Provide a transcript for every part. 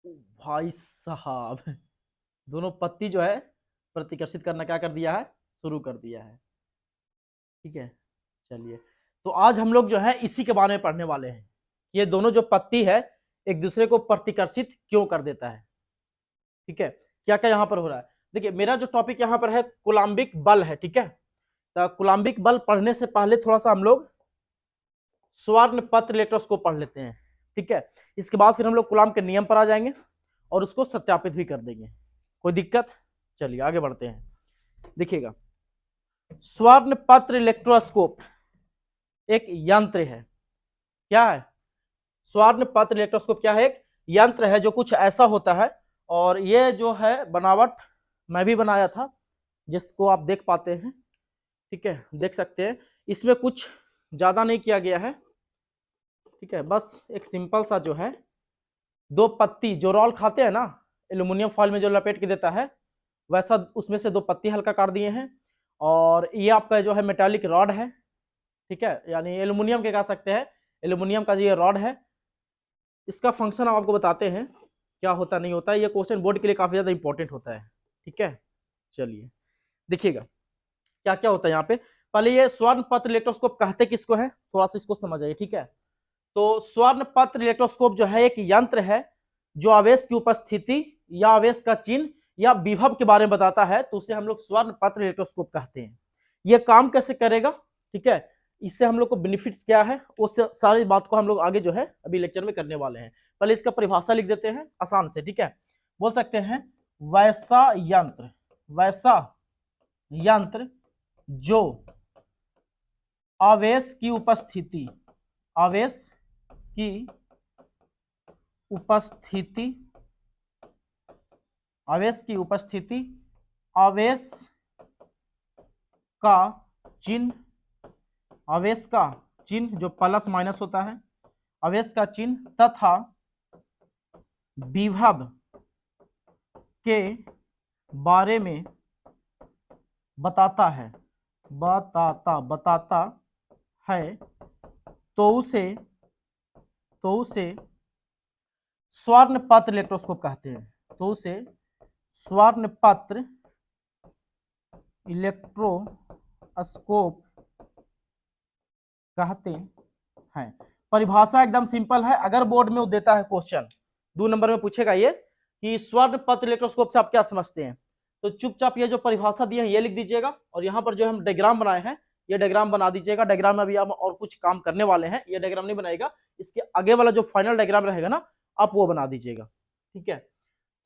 भाई साहब, दोनों पत्ती जो है प्रतिकर्षित करना क्या कर दिया है, शुरू कर दिया है। ठीक है, चलिए। तो आज हम लोग जो है इसी के बारे में पढ़ने वाले हैं। ये दोनों जो पत्ती है एक दूसरे को प्रतिकर्षित क्यों कर देता है। ठीक है, क्या क्या यहाँ पर हो रहा है। देखिए, मेरा जो टॉपिक यहाँ पर है कूलाम्बिक बल है। ठीक है, तो कूलाम्बिक बल पढ़ने से पहले थोड़ा सा हम लोग स्वर्ण पत्र इलेक्ट्रोस्कोप पढ़ लेते हैं। ठीक है, इसके बाद फिर हम लोग कूलाम के नियम पर आ जाएंगे और उसको सत्यापित भी कर देंगे। कोई दिक्कत? चलिए आगे बढ़ते हैं। देखिएगा, स्वर्ण पत्र इलेक्ट्रोस्कोप एक यंत्र है। क्या है? स्वर्ण पत्र इलेक्ट्रोस्कोप क्या है? एक यंत्र है जो कुछ ऐसा होता है। और ये जो है बनावट मैं भी बनाया था, जिसको आप देख पाते हैं। ठीक है, देख सकते हैं। इसमें कुछ ज्यादा नहीं किया गया है। ठीक है, बस एक सिंपल सा जो है दो पत्ती, जो रोल खाते हैं ना एल्यूमिनियम फॉइल में जो लपेट के देता है, वैसा उसमें से दो पत्ती हल्का काट दिए हैं। और ये आपका जो है मेटालिक रॉड है। ठीक है, यानी एल्यूमिनियम के कह सकते हैं, एल्यूमिनियम का जो ये रॉड है। इसका फंक्शन हम आपको बताते हैं क्या होता नहीं होता है। ये क्वेश्चन बोर्ड के लिए काफी ज्यादा इंपॉर्टेंट होता है। ठीक है, चलिए देखिएगा क्या क्या होता है यहाँ पे। पहले ये स्वर्ण पत्र इलेक्ट्रोस्कोप कहते किसको है, थोड़ा सा इसको समझ आइए। ठीक है, तो स्वर्ण पत्र इलेक्ट्रोस्कोप जो है एक यंत्र है जो आवेश की उपस्थिति या आवेश का चिन्ह या विभव के बारे में बताता है, तो उसे हम लोग स्वर्ण पत्र इलेक्ट्रोस्कोप कहते हैं। ये काम कैसे करेगा, ठीक है, इससे हम लोग को बेनिफिट्स क्या है, उस सारी बात को हम लोग आगे जो है अभी लेक्चर में करने वाले हैं। पहले इसका परिभाषा लिख देते हैं आसान से। ठीक है, बोल सकते हैं वैसा यंत्र, वैसा यंत्र जो आवेश की उपस्थिति, आवेश की उपस्थिति, आवेश की उपस्थिति, आवेश का चिन्ह, आवेश का चिन्ह जो प्लस माइनस होता है, आवेश का चिन्ह तथा विभव के बारे में बताता है, बताता है, तो उसे स्वर्ण पत्र इलेक्ट्रोस्कोप कहते हैं। तो उसे स्वर्ण पत्र इलेक्ट्रोस्कोप कहते हैं। परिभाषा एकदम सिंपल है। अगर बोर्ड में वो देता है क्वेश्चन 2 नंबर में पूछेगा ये कि स्वर्ण पत्र इलेक्ट्रोस्कोप से आप क्या समझते हैं, तो चुपचाप ये जो परिभाषा दी है ये लिख दीजिएगा। और यहाँ पर जो हम डायग्राम बनाए हैं ये डायग्राम बना दीजिएगा। डायग्राम में अभी हम और कुछ काम करने वाले हैं, ये डायग्राम नहीं बनाएगा, इसके आगे वाला जो फाइनल डायग्राम रहेगा ना आप वो बना दीजिएगा। ठीक है,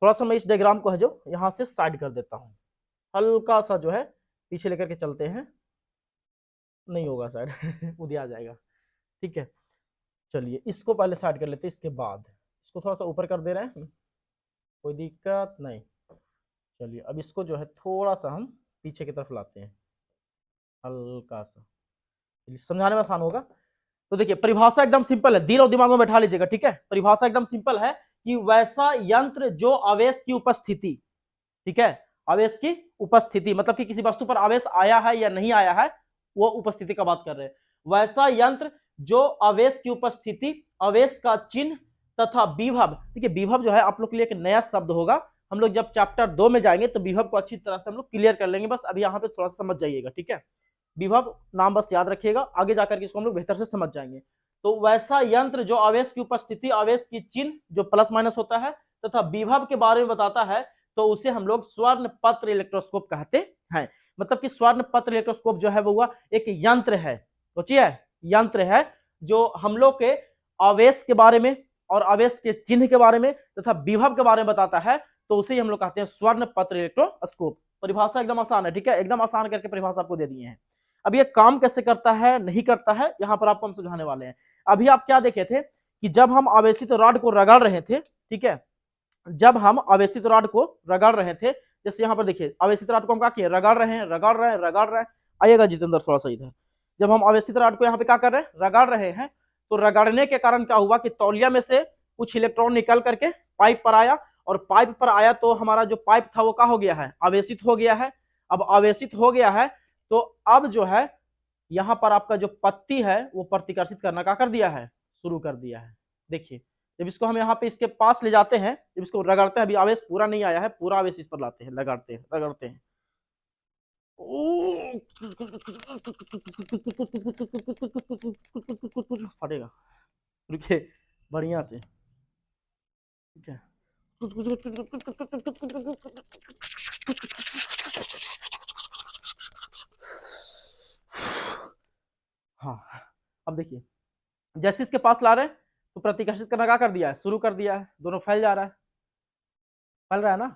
थोड़ा सा मैं इस डायग्राम को है जो यहाँ से साइड कर देता हूँ, हल्का सा जो है पीछे लेकर के चलते हैं। नहीं होगा शायद उधर आ जाएगा। ठीक है, चलिए इसको पहले साइड कर लेते हैं, इसके बाद इसको थोड़ा सा ऊपर कर दे रहे हैं, कोई दिक्कत नहीं। चलिए अब इसको जो है थोड़ा सा हम पीछे की तरफ लाते हैं, हल्का सा, समझाने में आसान होगा। तो देखिए परिभाषा एकदम सिंपल है, दिल और दिमाग में बैठा लीजिएगा। ठीक है, परिभाषा एकदम सिंपल है कि वैसा यंत्र जो आवेश की उपस्थिति, ठीक है, आवेश की उपस्थिति मतलब कि किसी वस्तु पर आवेश आया है या नहीं आया है, वो उपस्थिति का बात कर रहे हैं। वैसा यंत्र जो आवेश की उपस्थिति, आवेश का चिन्ह तथा विभव, देखिए विभव जो है आप लोग के लिए एक नया शब्द होगा, हम लोग जब चैप्टर 2 में जाएंगे तो विभव को अच्छी तरह से हम लोग क्लियर कर लेंगे, बस अभी यहाँ पे थोड़ा सा समझ जाइएगा। ठीक है, विभव नाम बस याद रखिएगा, आगे जाकर के इसको हम लोग बेहतर से समझ जाएंगे। तो वैसा यंत्र जो आवेश की उपस्थिति, आवेश की चिन्ह जो प्लस माइनस होता है तथा विभव के बारे में बताता है, तो उसे हम लोग स्वर्ण पत्र इलेक्ट्रोस्कोप कहते हैं। मतलब कि स्वर्ण पत्र इलेक्ट्रोस्कोप जो है वो एक यंत्र है, सोचिए यंत्र है जो हम लोग के आवेश के बारे में और आवेश के चिन्ह के बारे में तथा विभव के बारे में बताता है, तो उसे हम लोग कहते हैं स्वर्ण पत्र इलेक्ट्रोस्कोप। परिभाषा एकदम आसान है। ठीक है, एकदम आसान करके परिभाषा आपको दे दिए हैं। अब ये काम कैसे करता है नहीं करता है यहाँ पर आपको हम समझाने वाले हैं। अभी आप क्या देखे थे कि जब हम आवेशित रॉड को रगड़ रहे थे, ठीक है, जब हम आवेशित रॉड को रगड़ रहे थे, जैसे यहाँ पर देखिए आवेशित रॉड को हम क्या किए, रगड़ रहे हैं, रगड़ रहे हैं, रगड़ रहे हैं। आइएगा जितेंद्र थोड़ा सा इधर। जब हम आवेशित रॉड को यहाँ पे क्या कर रहे हैं, रगड़ रहे हैं, तो रगड़ने के कारण क्या हुआ कि तौलिया में से कुछ इलेक्ट्रॉन निकल करके पाइप पर आया, और पाइप पर आया तो हमारा जो पाइप था वो क्या हो गया है, आवेशित हो गया है। अब आवेशित हो गया है तो अब जो है यहाँ पर आपका जो पत्ती है वो प्रतिकर्षित करना क्या कर दिया है, शुरू कर दिया है। देखिए जब इसको हम यहाँ पे इसके पास ले जाते हैं, जब इसको रगड़ते हैं, अभी आवेश पूरा नहीं आया है, पूरा आवेश इस पर लाते हैं, लगाते हैं, रगड़ते हैं, फटेगा, रुकिए बढ़िया से, ठीक है। हाँ, अब देखिए जैसे इसके पास ला रहे हैं तो प्रतिकर्षित करना क्या कर दिया है, शुरू कर दिया है, दोनों फैल जा रहा है, फैल रहा है ना।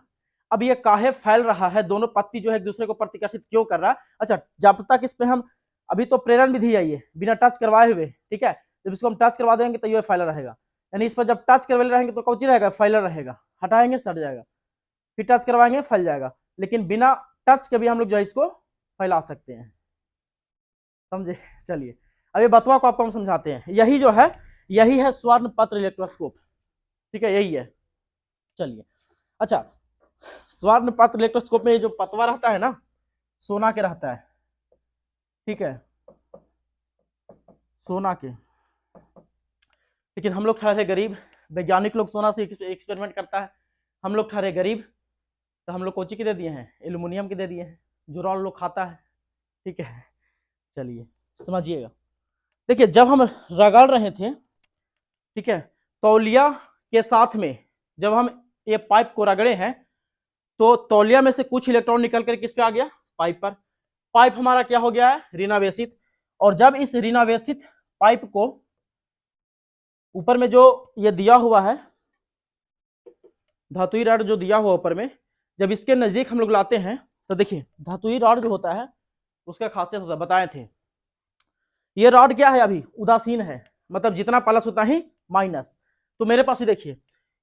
अब ये काहे फैल रहा है, दोनों पत्ती जो है एक दूसरे को प्रतिकर्षित क्यों कर रहा है। अच्छा, जब तक इस पे हम, अभी तो प्रेरण विधि है ये बिना टच करवाए हुए, ठीक है, जब इसको हम टच करवा देंगे तो ये फैलर रहेगा, यानी इस पर जब टच करवा रहेंगे तो कौन रहेगा, फैलर रहेगा, हटाएंगे सट जाएगा, फिर टच करवाएंगे फैल जाएगा, लेकिन बिना टच के भी हम लोग जो है इसको फैला सकते हैं, समझे। चलिए अब ये बतवा को आपको हम समझाते हैं, यही जो है यही है स्वर्ण पत्र इलेक्ट्रोस्कोप, ठीक है, यही है। चलिए अच्छा, स्वर्ण पत्र इलेक्ट्रोस्कोप में जो पतवा रहता है ना, सोना के रहता है, ठीक है, सोना के, लेकिन हम लोग ठहरे गरीब, वैज्ञानिक लोग सोना से एक्सपेरिमेंट करता है, हम लोग ठहरे गरीब, तो हम लोग कोची के दे दिए हैं, एल्यूमिनियम के दे दिए हैं, जो रॉड लोग खाता है, ठीक है। चलिए समझिएगा, देखिए जब हम रगड़ रहे थे, ठीक है, तौलिया के साथ में जब हम ये पाइप को रगड़े हैं तो तौलिया में से कुछ इलेक्ट्रॉन निकल कर किस पे आ गया, पाइप पर, पाइप हमारा क्या हो गया है, ऋणावेशित, और जब इस ऋणावेशित पाइप को ऊपर में जो ये दिया हुआ है धातुई रॉड जो दिया हुआ ऊपर में, जब इसके नजदीक हम लोग लाते हैं तो देखिए धातुई रॉड जो होता है उसका खासियत होता है, बताए थे, ये रॉड क्या है, अभी उदासीन है, मतलब जितना प्लस उतना ही माइनस। तो मेरे पास ही देखिए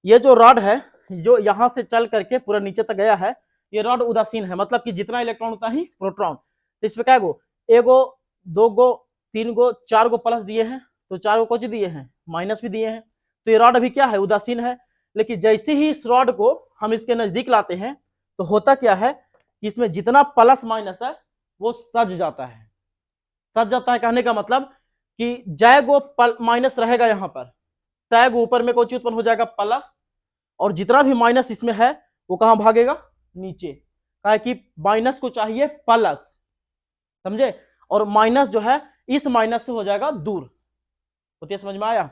ये जो रॉड है जो यहां से चल करके पूरा नीचे तक गया है, ये रॉड उदासीन है, मतलब कि जितना इलेक्ट्रॉन उतना ही प्रोटॉन। तो इसमें क्या गो, एगो, दो गो, तीन गो, चार गो प्लस दिए हैं, तो चार गो कुछ दिए हैं, माइनस भी दिए हैं, तो ये रॉड अभी क्या है, उदासीन है। लेकिन जैसे ही इस रॉड को हम इसके नजदीक लाते हैं तो होता क्या है कि इसमें जितना प्लस माइनस है वो सज जाता है, सज जाता है कहने का मतलब कि जय गो माइनस रहेगा यहाँ पर, तय गो ऊपर में कोई चीज उत्पन्न हो जाएगा प्लस, और जितना भी माइनस इसमें है वो कहां भागेगा, नीचे, कहा कि माइनस को चाहिए प्लस, समझे, और माइनस जो है इस माइनस से हो जाएगा दूर, होती समझ में आया।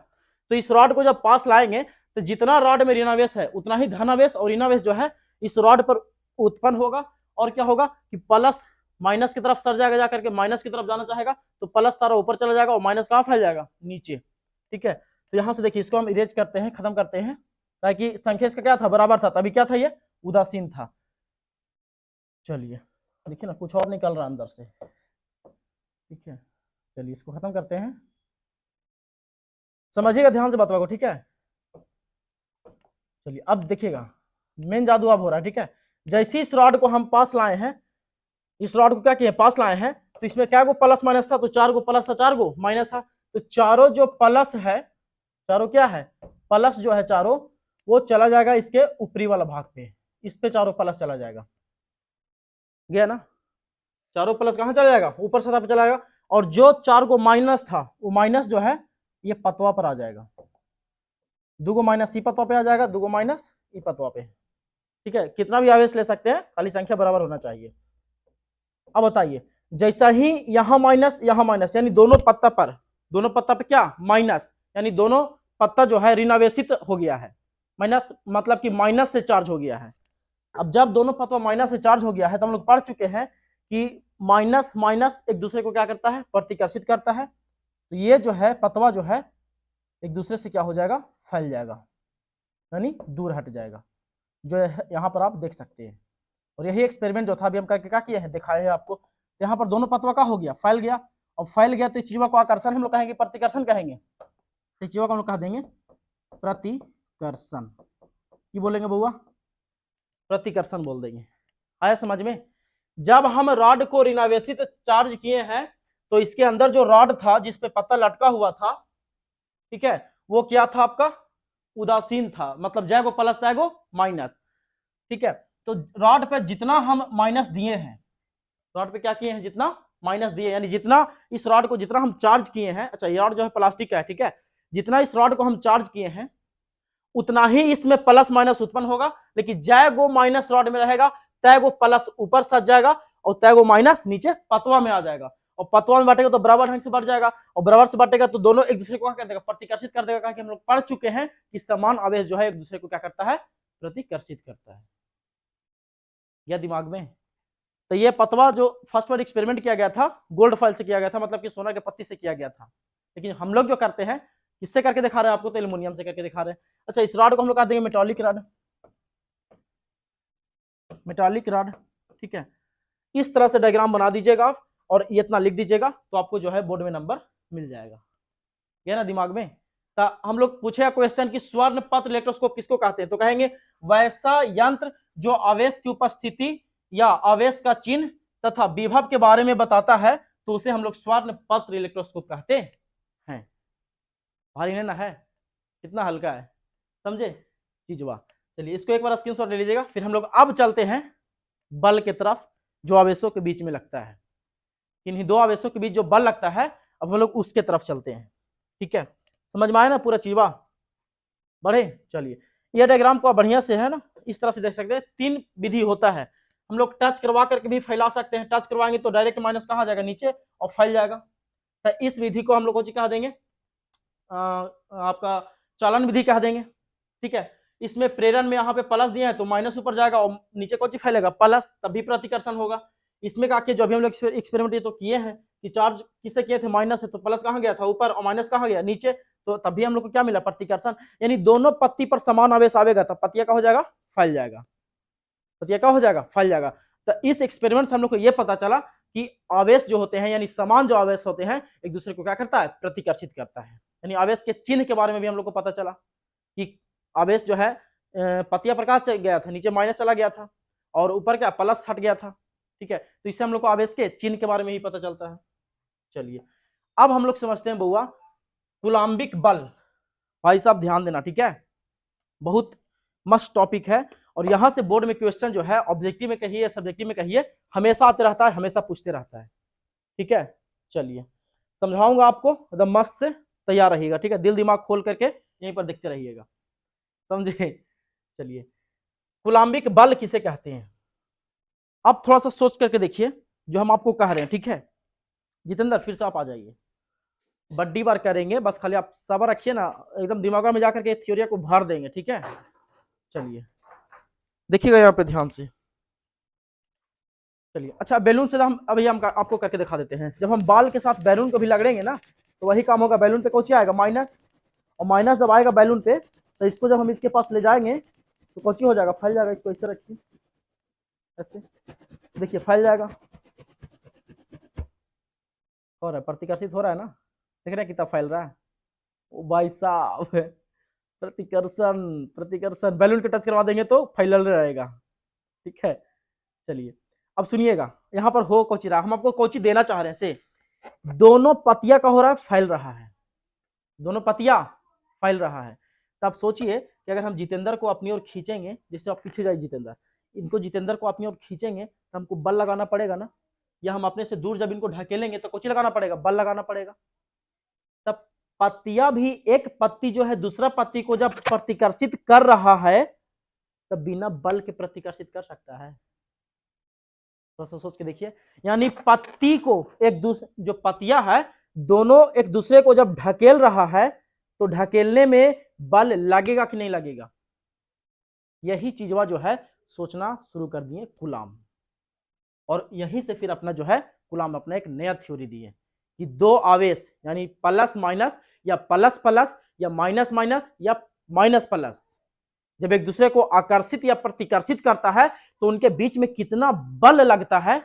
तो इस रॉड को जब पास लाएंगे तो जितना रॉड में ऋणावेश है उतना ही धनावेश और ऋणावेश जो है इस रॉड पर उत्पन्न होगा, और क्या होगा कि प्लस माइनस की तरफ सर जाएगा, जाकर के माइनस की तरफ जाना चाहेगा तो प्लस सारा ऊपर चला जाएगा और माइनस कहां फैल जाएगा, नीचे, ठीक है। तो यहां से देखिए इसको हम इरेज करते हैं, खत्म करते हैं, ताकि संख्या इसका क्या था, बराबर था, तभी क्या था, ये उदासीन था। चलिए देखिए ना कुछ और निकल रहा अंदर से, ठीक है। चलिए इसको खत्म करते हैं, समझिएगा ध्यान से बातों को, ठीक है। चलिए अब देखिएगा मेन जादू अब हो रहा है, ठीक है। जैसे इस रॉड को हम पास लाए हैं, इस रॉड को क्या किए, पास लाए हैं, तो इसमें क्या गो प्लस माइनस था, तो चार गो प्लस था, चार गो माइनस था, तो चारों जो प्लस है, चारों क्या है, प्लस जो है चारों, वो चला जाएगा इसके ऊपरी वाला भाग पे, इस पे चारों प्लस चला जाएगा, गया ना, चारों प्लस कहां चला जाएगा, ऊपर सतह पे चला जाएगा, और जो चार को माइनस था वो माइनस जो है ये पतवा पर आ जाएगा, दो माइनस ई पतवा पे आ जाएगा, दो माइनस ई पतवा पे, ठीक है। कितना भी आवेश ले सकते हैं, खाली संख्या बराबर होना चाहिए। अब बताइए जैसा ही यहां माइनस यानी दोनों पत्ता पे क्या माइनस, यानी दोनों पत्ता जो है ऋणावेशित हो गया है, माइनस मतलब कि माइनस से चार्ज हो गया है। अब जब दोनों पत्ता माइनस से चार्ज हो गया है तो हम लोग पढ़ चुके हैं कि माइनस माइनस एक दूसरे को क्या करता है, प्रतिकर्षित करता है, तो ये जो है पतवा जो है एक दूसरे से क्या हो जाएगा, फैल जाएगा, यानी दूर हट जाएगा, जो यहाँ पर आप देख सकते हैं। और यही एक्सपेरिमेंट जो था अभी हम करके क्या किए हैं, दिखाए हैं आपको। यहाँ पर दोनों पतवा का हो गया, फैल गया, और फैल गया तो चीवा को आकर्षण हम लोग कहेंगे, प्रतिकर्षण कहेंगे, तो चीवा को हम लोग कह देंगे प्रतिकर्षण, की बोलेंगे बउआ, प्रतिकर्षण बोल देंगे, आया समझ में। जब हम रॉड को ऋणावेशित चार्ज किए हैं तो इसके अंदर जो रॉड था जिसपे पत्ता लटका हुआ था, ठीक है, वो क्या था आपका, उदासीन था, मतलब जाएगो प्लस जाएगो माइनस, ठीक है। तो रॉड पे जितना हम माइनस दिए हैं, रॉड पे क्या किए हैं, जितना माइनस दिए, यानी जितना इस रॉड को जितना हम चार्ज किए हैं, अच्छा ये रॉड जो है प्लास्टिक का है, ठीक है, जितना इस रॉड को हम चार्ज किए हैं उतना ही इसमें प्लस माइनस उत्पन्न होगा, लेकिन जय गो माइनस रॉड में रहेगा, तय गो प्लस ऊपर सज जाएगा और तय गो माइनस नीचे पतवा में आ जाएगा, और पतवा में बांटेगा तो बराबर ढंग से बढ़ जाएगा, और बराबर से बांटेगा तो दोनों एक दूसरे को क्या कर देगा, प्रतिकर्षित कर देगा। हम लोग पढ़ चुके हैं कि समान आवेश जो है एक दूसरे को क्या करता है, प्रतिकर्षित करता है। यह दिमाग में। तो ये पतवा जो फर्स्ट बार एक्सपेरिमेंट किया गया था गोल्ड फॉइल से किया गया था, मतलब कि सोना के पत्ती से किया गया था, लेकिन हम लोग जो करते हैं किससे करके दिखा रहे हैं आपको, तो एल्युमिनियम से करके दिखा रहे हैं। अच्छा, इस रॉड को हम लोग कह देंगे मेटालिक रॉड, मेटालिक रॉड, ठीक है। इस तरह से डायग्राम बना दीजिएगा आप और ये इतना लिख दीजिएगा, तो आपको जो है बोर्ड में नंबर मिल जाएगा। ये ना दिमाग में। तो हम लोग पूछे क्वेश्चन कि स्वर्ण पत्र इलेक्ट्रोस्कोप किसको कहते हैं, तो कहेंगे वैसा यंत्र जो आवेश की उपस्थिति या आवेश का चिन्ह तथा विभव के बारे में बताता है, तो उसे हम लोग स्वर्ण पत्र इलेक्ट्रोस्कोप कहते हैं। भारी ना है, कितना हल्का है, समझे चीजवा। चलिए इसको एक बार स्क्रीनशॉट ले लीजिएगा। फिर हम लोग अब चलते हैं बल के तरफ, जो आवेशों के बीच में लगता है। इन्हीं दो आवेशों के बीच जो बल लगता है, अब हम लोग उसके तरफ चलते हैं, ठीक है। समझ में आया ना पूरा चीजवा, बढ़े। चलिए यह डायग्राम को बढ़िया से है ना इस तरह से देख सकते हैं। 3 विधि होता है, हम लोग टच करवा करके भी फैला सकते हैं, टच करवाएंगे तो डायरेक्ट माइनस कहाँ जाएगा, नीचे, और फैल जाएगा। तो इस विधि को हम लोग कहा देंगे आपका चालन विधि कह देंगे, ठीक है। इसमें प्रेरण में यहाँ पे प्लस दिया है तो माइनस ऊपर जाएगा और नीचे कौन चीज फैलेगा, प्लस, तभी प्रतिकर्षण होगा। इसमें का जो अभी हम लोग एक्सपेरिमेंट तो किए हैं कि चार्ज किससे किए थे, माइनस से, तो प्लस कहाँ गया था ऊपर और माइनस कहाँ गया नीचे, तो तभी हम लोग को क्या मिला, प्रतिकर्षण। यानी दोनों पत्ती पर समान आवेश आवेगा तब पत्तिया का हो जाएगा, फैल जाएगा, पत्तिया का हो जाएगा, फैल जाएगा। तो इस एक्सपेरिमेंट से हम लोग को यह पता चला कि आवेश जो होते हैं, यानी समान जो आवेश होते हैं, एक दूसरे को क्या करता है, प्रतिकर्षित करता है। यानी आवेश के चिन्ह के बारे में भी हम लोग को पता चला कि आवेश जो है पतिया प्रकाश गया था, नीचे माइनस चला गया था, और ऊपर क्या प्लस हट गया था, ठीक है। तो इससे हम लोग को आवेश के चिन्ह के बारे में ही पता चलता है। चलिए अब हम लोग समझते हैं बउआ कूलाम्बिक बल। भाई साहब ध्यान देना, ठीक है, बहुत मस्त टॉपिक है, और यहां से बोर्ड में क्वेश्चन जो है ऑब्जेक्टिव में कहिए, सब्जेक्टिव में कहिए, हमेशा आते रहता है, हमेशा पूछते रहता है, ठीक है। चलिए समझाऊंगा आपको एकदम मस्त से, तैयार रहिएगा, ठीक है, दिल दिमाग खोल करके यहीं पर देखते रहिएगा, समझे। चलिए कूलाम्बिक बल किसे कहते हैं, अब थोड़ा सा सोच करके देखिए जो हम आपको कह रहे हैं, ठीक है। जितेंद्र फिर से आप आ जाइए, बड्डी बार करेंगे, बस खाली आप सब्र रखिए ना, एकदम दिमाग में जाकर के थ्योरी को भर देंगे, ठीक है। चलिए देखिएगा यहाँ पे ध्यान से। चलिए अच्छा, बैलून से हम अभी हम आपको करके दिखा देते हैं। जब हम बाल के साथ बैलून को भी लगड़ेंगे ना, तो वही काम होगा, बैलून पे कौन आएगा, माइनस, और माइनस जब आएगा बैलून पे, तो इसको जब हम इसके पास ले जाएंगे तो कौन हो जाएगा, फैल जाएगा। इसको ऐसे रखिए, ऐसे देखिए फैल जाएगा, हो रहा है, प्रतिकर्षित हो रहा है ना, देख रहे हैं कितना फैल रहा है। ओ भाई साहब, प्रतिकर्षण, प्रतिकर्षण, बैलून के टच करवा देंगे तो फैल रहेगा, ठीक है। चलिए अब सुनिएगा, यहाँ पर हो कोची रहा, हम आपको कोची देना चाह रहे हैं से, दोनों पतिया का हो रहा है, फैल रहा है, दोनों पतिया फैल रहा है। तो आप सोचिए कि अगर हम जितेंद्र को अपनी ओर खींचेंगे, जैसे आप पीछे जाइए जितेंद्र, इनको जितेंद्र को अपनी ओर खींचेंगे तो हमको बल लगाना पड़ेगा ना, या हम अपने से दूर जब इनको ढकेलेंगे तो कुछ लगाना पड़ेगा, बल लगाना पड़ेगा। तब पत्तियां भी, एक पत्ती जो है दूसरा पत्ती को जब प्रतिकर्षित कर रहा है, तब बिना बल के प्रतिकर्षित कर सकता है, तो सोच के देखिए। यानी पत्ती को एक दूसरे, जो पत्तियां है दोनों एक दूसरे को जब ढकेल रहा है, तो ढकेलने में बल लगेगा कि नहीं लगेगा, यही चीजवा जो है सोचना शुरू कर दिए कूलाम, और यहीं से फिर अपना जो है कूलाम अपना एक नया थ्योरी दिए कि दो आवेश, यानी प्लस माइनस, या प्लस प्लस, या माइनस माइनस, या माइनस प्लस, जब एक दूसरे को आकर्षित या प्रतिकर्षित करता है तो उनके बीच में कितना बल लगता है,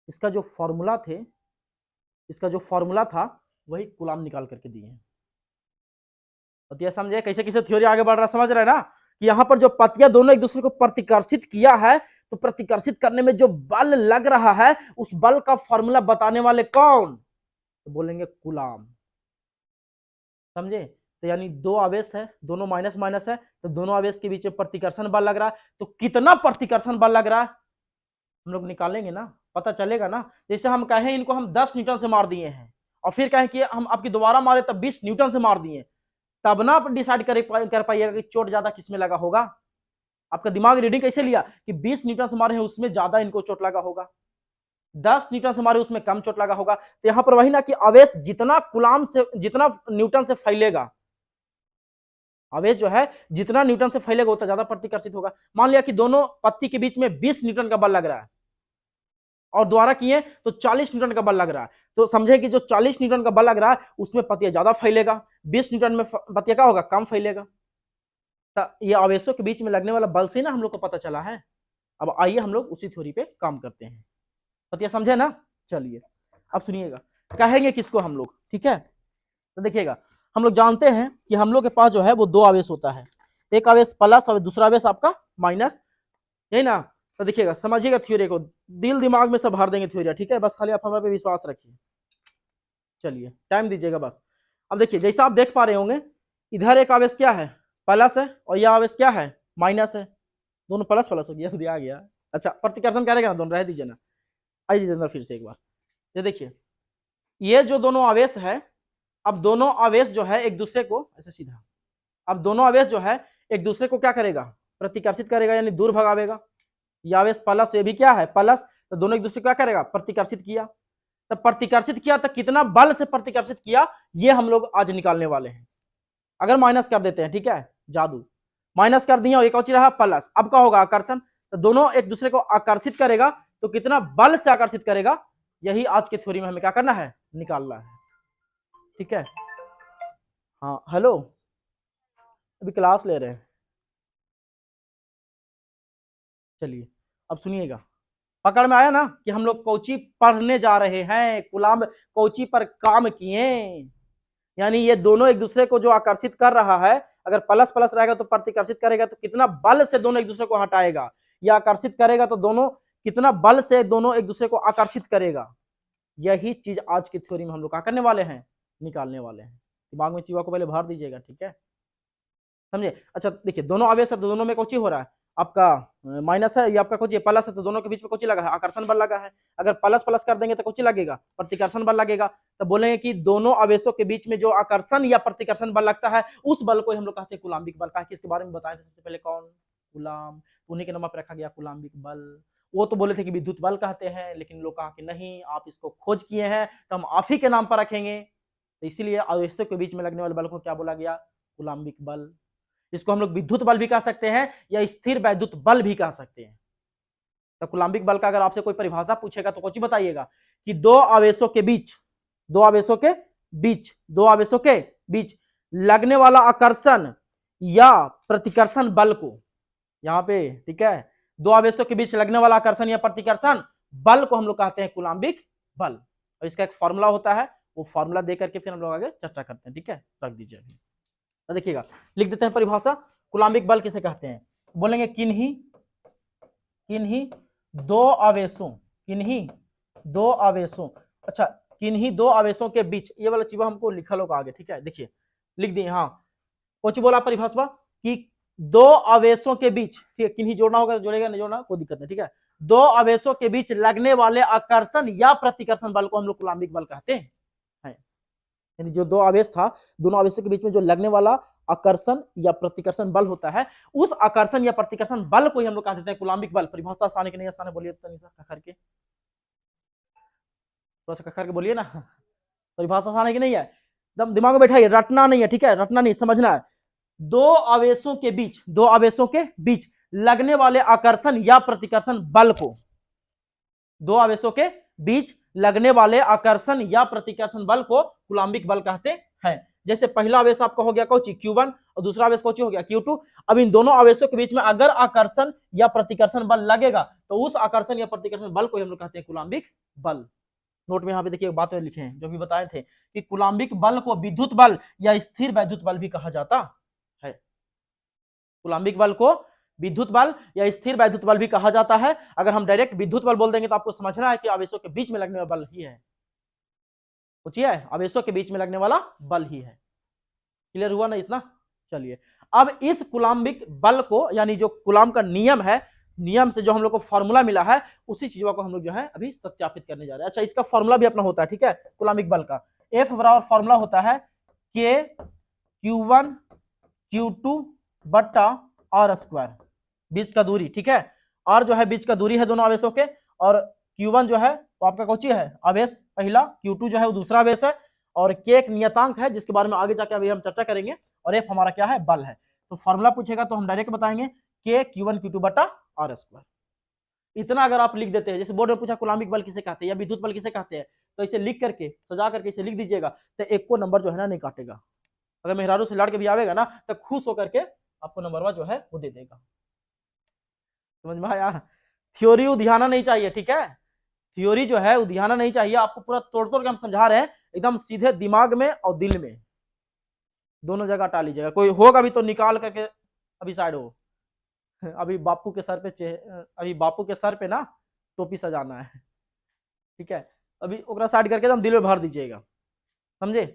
इसका जो फॉर्मूला थे, इसका जो फॉर्मूला था वही कूलाम निकाल करके दिए हैं। तो यह समझे कैसे कैसे थ्योरी आगे बढ़ रहा, समझ रहे हैं ना, कि यहां पर जो पत्तियां दोनों एक दूसरे को प्रतिकर्षित किया है, तो प्रतिकर्षित करने में जो बल लग रहा है, उस बल का फॉर्मूला बताने वाले कौन, तो बोलेंगे कूलाम, समझे। तो यानी दो आवेश है, दोनों माइनस माइनस है, तो दोनों आवेश के बीच में प्रतिकर्षण बल लग रहा है, तो कितना प्रतिकर्षण बल लग रहा है हम लोग निकालेंगे ना, पता चलेगा ना। जैसे हम कहें इनको हम 10 न्यूटन से मार दिए हैं, और फिर कहें कि हम आपकी दोबारा मारे तब 20 न्यूटन से मार दिए, तब ना आप डिसाइड कर पाइएगा कि चोट ज्यादा किसमें लगा होगा। आपका दिमाग रीडिंग कैसे लिया कि 20 न्यूटन से मारे हैं उसमें ज्यादा इनको चोट लगा होगा, 10 न्यूटन से मारे उसमें कम चोट लगा होगा। तो यहां पर वही ना कि आवेश जितना कूलाम से, जितना न्यूटन से फैलेगा, आवेश जो है जितना न्यूटन से फैलेगा उतना ज्यादा प्रतिकर्षित होगा। मान लिया कि दोनों पत्ती के बीच में 20 न्यूटन का बल लग रहा है और द्वारा किए तो 40 न्यूटन का बल लग रहा है, तो समझे कि जो 40 न्यूटन का बल लग रहा है उसमें पत्तियां ज्यादा फैलेगा, 20 न्यूटन में पत्तियां क्या होगा, कम फैलेगा। तो ये आवेशों के बीच में लगने वाला बल से ना हम लोग को पता चला है। अब आइए हम लोग उसी थ्योरी पे काम करते हैं। पतिया समझे ना। चलिए अब सुनिएगा, कहेंगे किसको हम लोग, ठीक है। तो देखिएगा, हम लोग जानते हैं कि हम लोग के पास जो है वो दो आवेश होता है, एक आवेश प्लस और दूसरा आवेश आपका माइनस, यही ना। तो देखिएगा, समझिएगा थ्योरी को, दिल दिमाग में सब भर देंगे थ्योरी, ठीक है। बस खाली आप हमारे पे विश्वास रखिए। चलिए टाइम दीजिएगा बस। अब देखिए, जैसा आप देख पा रहे होंगे, इधर एक आवेश क्या है, प्लस है, और यह आवेश क्या है, माइनस है। दोनों प्लस प्लस हो गया, दिया गया। अच्छा, प्रतिकर्षण करेगा ना, दोनों रह दीजिए ना। आइए जितेंद्र फिर से एक बार, ये देखिए, ये जो दोनों आवेश है, अब दोनों आवेश जो है एक दूसरे को ऐसे सीधा, अब दोनों आवेश जो है एक दूसरे को क्या करेगा, प्रतिकर्षित करेगा, यानी दूर भगावेगा। ये आवेश प्लस, ये भी क्या है प्लस, तो दोनों एक दूसरे को क्या करेगा, प्रतिकर्षित किया। तो प्रतिकर्षित किया तो कितना बल से प्रतिकर्षित किया, ये हम लोग आज निकालने वाले हैं। अगर माइनस कर देते हैं, ठीक है, जादू माइनस कर दिया और एक और रहा प्लस, अब क्या होगा, आकर्षण। तो दोनों एक दूसरे को आकर्षित करेगा, तो कितना बल से आकर्षित करेगा, यही आज के थ्योरी में हमें क्या करना है, निकालना है, ठीक है। हाँ हेलो, अभी क्लास ले रहे हैं। चलिए अब सुनिएगा, पकड़ में आया ना कि हम लोग कोची पढ़ने जा रहे हैं, कूलाम कोची पर काम किए। यानी ये दोनों एक दूसरे को जो आकर्षित कर रहा है, अगर प्लस प्लस रहेगा तो प्रतिकर्षित करेगा, तो कितना बल से दोनों एक दूसरे को हटाएगा, या आकर्षित करेगा तो दोनों कितना बल से दोनों एक दूसरे को आकर्षित करेगा। यही चीज आज की थ्योरी में हम लोग क्या करने वाले हैं, निकालने वाले हैं। दिमाग में चीवा को पहले भर दीजिएगा, ठीक है, समझे। अच्छा देखिए, दोनों आवेश है तो दोनों में कोची हो रहा है, आपका माइनस है, ये आपका कोची प्लस है, तो दोनों के बीच में कोची लगा है, आकर्षण बल लगा है। अगर प्लस प्लस कर देंगे तो कोची लगेगा, प्रतिकर्षण बल लगेगा। तो बोलेंगे कि दोनों आवेशों के बीच में जो आकर्षण या प्रतिकर्षण बल लगता है, उस बल को हम लोग कहते हैं कूलाम्बिक बल। का इसके बारे में बताए थे सबसे पहले कौन, कूलाम, उन्हीं के नाम पर रखा गया कूलाम्बिक बल। वो तो बोले थे कि विद्युत बल कहते हैं, लेकिन लोग कहा कि नहीं, आप इसको खोज किए हैं तो हम आप ही के नाम पर रखेंगे। तो इसीलिए आवेशों के बीच में लगने वाले बल को क्या बोला गया, कूलाम्बिक बल। इसको हम लोग विद्युत बल भी कह सकते हैं या स्थिर वैद्युत बल भी कह सकते हैं। तो कूलाम्बिक बल का अगर आपसे कोई परिभाषा पूछेगा तो कुछ बताइएगा कि दो आवेशों के बीच, दो आवेशों के बीच, दो आवेशों के बीच लगने वाला आकर्षण या प्रतिकर्षण बल को, यहां पे ठीक है, दो आवेशों के बीच लगने वाला आकर्षण या प्रतिकर्षण बल को हम लोग कहते हैं कूलाम्बिक बल। और इसका एक फॉर्मूला होता है, वो फॉर्मूला दे करके फिर हम लोग आगे चर्चा करते हैं, ठीक है, रख दीजिए अभी। तो देखिएगा, लिख देते हैं परिभाषा, कूलाम्बिक बल किसे कहते हैं, बोलेंगे किन्हीं किन्हीं दो आवेशों, किन्हीं दो आवेशों, अच्छा किन्हीं दो आवेशों के बीच, ये वाला चीज हमको लिखा होगा आगे, ठीक है, देखिए लिख दिए। हाँ, कुछ बोला परिभाषा कि दो आवेशों के बीच, ठीक है, किन्हीं जोड़ना होगा, जोड़ेगा नहीं जोड़ना कोई दिक्कत नहीं, ठीक है। दो आवेशों के बीच लगने वाले आकर्षण या प्रतिकर्षण बल को हम लोग कूलाम्बिक बल कहते हैं। यानी जो दो आवेश था, दोनों आवेशों के बीच में जो लगने वाला आकर्षण या प्रतिकर्षण बल होता है, उस आकर्षण या प्रतिकर्षण बल को ही हम लोग कहते हैं कूलाम्बिक बल। परिभाषा आसान है कि नहीं आसान है, बोलिए तो खखर के, थोड़ा सा खखर के बोलिए ना। परिभाषा आसान है कि नहीं है, एकदम दिमाग में बैठाइए, रटना नहीं है, ठीक है, रटना नहीं, समझना है। दो आवेशों के बीच, दो आवेशों के बीच लगने वाले आकर्षण या प्रतिकर्षण बल को, दो आवेशों के बीच लगने वाले आकर्षण या प्रतिकर्षण बल को कूलाम्बिक बल कहते हैं। जैसे पहला आवेश आपका हो गया कौची Q1 और दूसरा आवेश कौची हो गया Q2। अब इन दोनों आवेशों के बीच में अगर आकर्षण या प्रतिकर्षण बल लगेगा तो उस आकर्षण या प्रतिकर्षण बल को हम लोग कहते हैं कूलाम्बिक बल। नोट में यहाँ पे देखिए बात लिखे हैं जो भी बताए थे कि कूलाम्बिक बल को विद्युत बल या स्थिर वैद्युत बल भी कहा जाता है। कूलाम्बिक बल को विद्युत बल या स्थिर वैद्युत बल भी कहा जाता है। अगर हम डायरेक्ट विद्युत बल बोल देंगे तो आपको समझना है कि आवेशों के बीच में लगने वाला बल ही है, पूछिए, आवेशों के बीच में लगने वाला बल ही है। क्लियर हुआ ना इतना। चलिए अब इस कूलाम्बिक बल को, यानी जो कूलाम का नियम है, नियम से जो हम लोग को फॉर्मूला मिला है, उसी चीजों को हम लोग जो है अभी सत्यापित करने जा रहे हैं। अच्छा, इसका फॉर्मूला भी अपना होता है, ठीक है, कूलाम्बिक बल का F बराबर फॉर्मूला होता है K Q1 Q2 बट्टा आर स्क्वायर, बीच का दूरी, ठीक है। आर जो है बीच का दूरी है दोनों आवेशों के, और Q1 जो है वो आपका कौची है, आवेश पहला, Q2 जो है वो दूसरा आवेश है, और K एक नियतांक है जिसके बारे में आगे जाके अभी हम चर्चा करेंगे, और F हमारा क्या है, बल है। तो फॉर्मूला पूछेगा तो हम डायरेक्ट बताएंगे K Q1 Q2 बटा आर स्क्वायर। इतना अगर आप लिख देते हैं, जैसे बोर्ड में पूछा कुलाम्बिक बल किसे कहते हैं या विद्युत बल किसे कहते हैं, तो इसे लिख करके सजा करके इसे लिख दीजिएगा, तो एक को नंबर जो है ना नहीं काटेगा। अगर मेहरारू से लड़ के भी आवेगा ना तो खुश होकर के आपको नंबर जो है वो दे देगा। समझ में आया? थ्योरी उधियाना नहीं चाहिए, ठीक है। थ्योरी जो है उधियाना नहीं चाहिए, आपको पूरा तोड़ तोड़ के हम समझा रहे हैं, एकदम सीधे दिमाग में और दिल में दोनों जगह टाल लीजिएगा। कोई होगा भी तो निकाल करके अभी साइड हो। अभी बापू के सर पे अभी बापू के सर पे ना टोपी सजाना है, ठीक है। अभी ओकरा साइड करके एकदम दिल में भर दीजिएगा, समझे।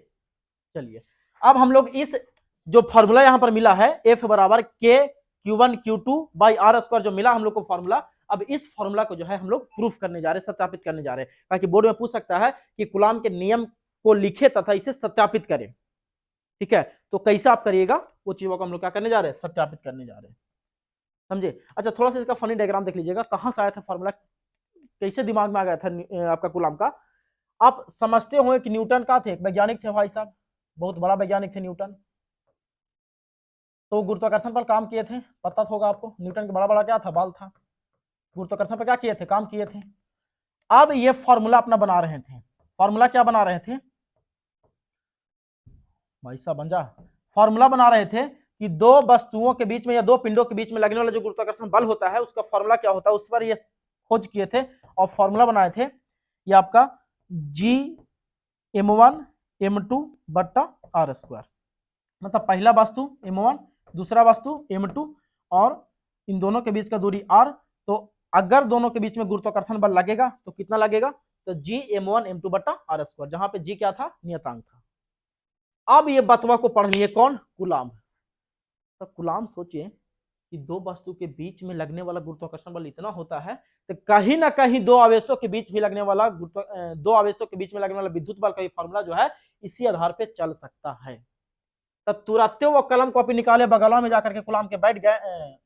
चलिए अब हम लोग इस जो फॉर्मूला यहाँ पर मिला है F बराबर K Q1 Q2 by are square जो मिला हम लोग को फॉर्मूला, अब इस फॉर्मूला को जो है हम लोग प्रूफ करने जा रहे हैं, सत्यापित करने जा रहे हैं, ताकि बोर्ड में पूछ सकता है कि कूलाम के नियम को लिखे तथा इसे सत्यापित करें, ठीक है। तो कैसे आप करिएगा वो चीजों को हम लोग क्या करने जा रहे हैं, सत्यापित करने जा रहे हैं, समझे। अच्छा थोड़ा सा इसका फनी डायग्राम देख लीजिएगा, कहां से आया था फॉर्मूला, कैसे दिमाग में आ गया था आपका कूलाम का। आप समझते हो कि न्यूटन का थे, वैज्ञानिक थे भाई साहब, बहुत बड़ा वैज्ञानिक थे न्यूटन। तो गुरुत्वाकर्षण पर काम किए थे, पता होगा आपको, न्यूटन का बड़ा बड़ा क्या था, बाल था। गुरुत्वाकर्षण पर क्या किए थे, काम किए थे। अब ये फॉर्मूला अपना बना रहे थे, फॉर्मूला क्या बना रहे थे भाई साहब, बन जा। फॉर्मूला बना रहे थे कि दो वस्तुओं के बीच में या दो पिंडों के बीच में लगने वाला जो गुरुत्वाकर्षण बल होता है उसका फॉर्मूला क्या होता है, उस पर ये खोज किए थे और फॉर्मूला बनाए थे। ये आपका G m1 m2 बट्टा आर स्क्वायर, मतलब पहला वस्तु m1 दूसरा वस्तु m2 और इन दोनों के बीच का दूरी r। तो अगर दोनों के बीच में गुरुत्वाकर्षण बल लगेगा तो कितना लगेगा, तो G m1 m2 बट्टा आर स्क्वायर, जहां पे G क्या था, नियतांक था। अब ये बतवा को पढ़ लिए कौन, कूलाम। तो कूलाम सोचिए कि दो वस्तु के बीच में लगने वाला गुरुत्वाकर्षण बल इतना होता है, तो कहीं ना कहीं दो आवेशों के बीच भी लगने वाला दो आवेशों के बीच में लगने वाला विद्युत बल का फॉर्मूला जो है इसी आधार पे चल सकता है। तो तुरंत वो कलम कॉपी निकाले, बगलवा में जाकर के कूलाम के बैठ गए,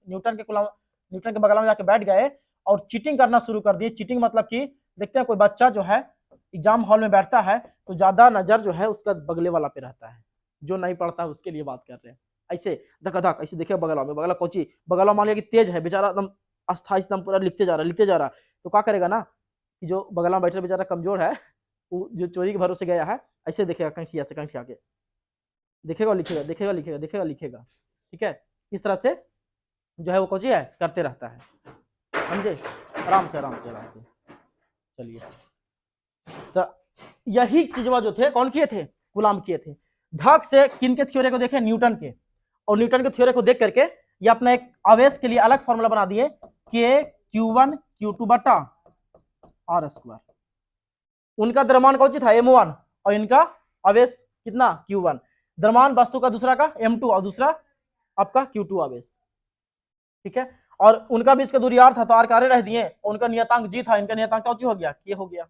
न्यूटन के बगलवा में जाके बैठ गए और चीटिंग करना शुरू कर दिए। चीटिंग मतलब कि देखते हैं कोई बच्चा जो है एग्जाम हॉल में बैठता है तो ज्यादा नजर जो है उसका बगले वाला पे रहता है, जो नहीं पढ़ता है उसके लिए बात कर रहे हैं। ऐसे धक ऐसे देखे बगला में, बगला कोची बगला मान लिया कि तेज है बेचारा, एकदम अस्थाई एकदम पूरा लिखते जा रहा, तो क्या करेगा ना कि जो बगला में बैठा बेचारा कमजोर है, वो जो चोरी के भरोसे गया है, ऐसे देखेगा कहीं से कहीं आके देखेगा, लिखेगा देखेगा लिखेगा देखेगा लिखेगा, ठीक है। इस तरह से जो है वो कोची है करते रहता है, समझे। आराम से आराम से आराम से चलिए। तो यही चीजवा जो थे कौन किए थे, गुलाम किए थे। धक से किन के थ्योरी को देखे, न्यूटन के, और न्यूटन के थ्योरी को देख करके ये अपना एक आवेश के लिए अलग फॉर्मूला बना दिए, के Q1 Q2 बटा आर स्क्वायर। उनका द्रव्यमान कौन सी था, m1, और इनका आवेश कितना, Q1। द्रव्यमान वस्तु का दूसरा का m2 और दूसरा आपका Q2 आवेश, ठीक है। और उनका भी इसका दूरी r था तो r कार्य रह दिए, उनका नियतांक g था, इनका नियतांक क्या हो गया, k हो गया।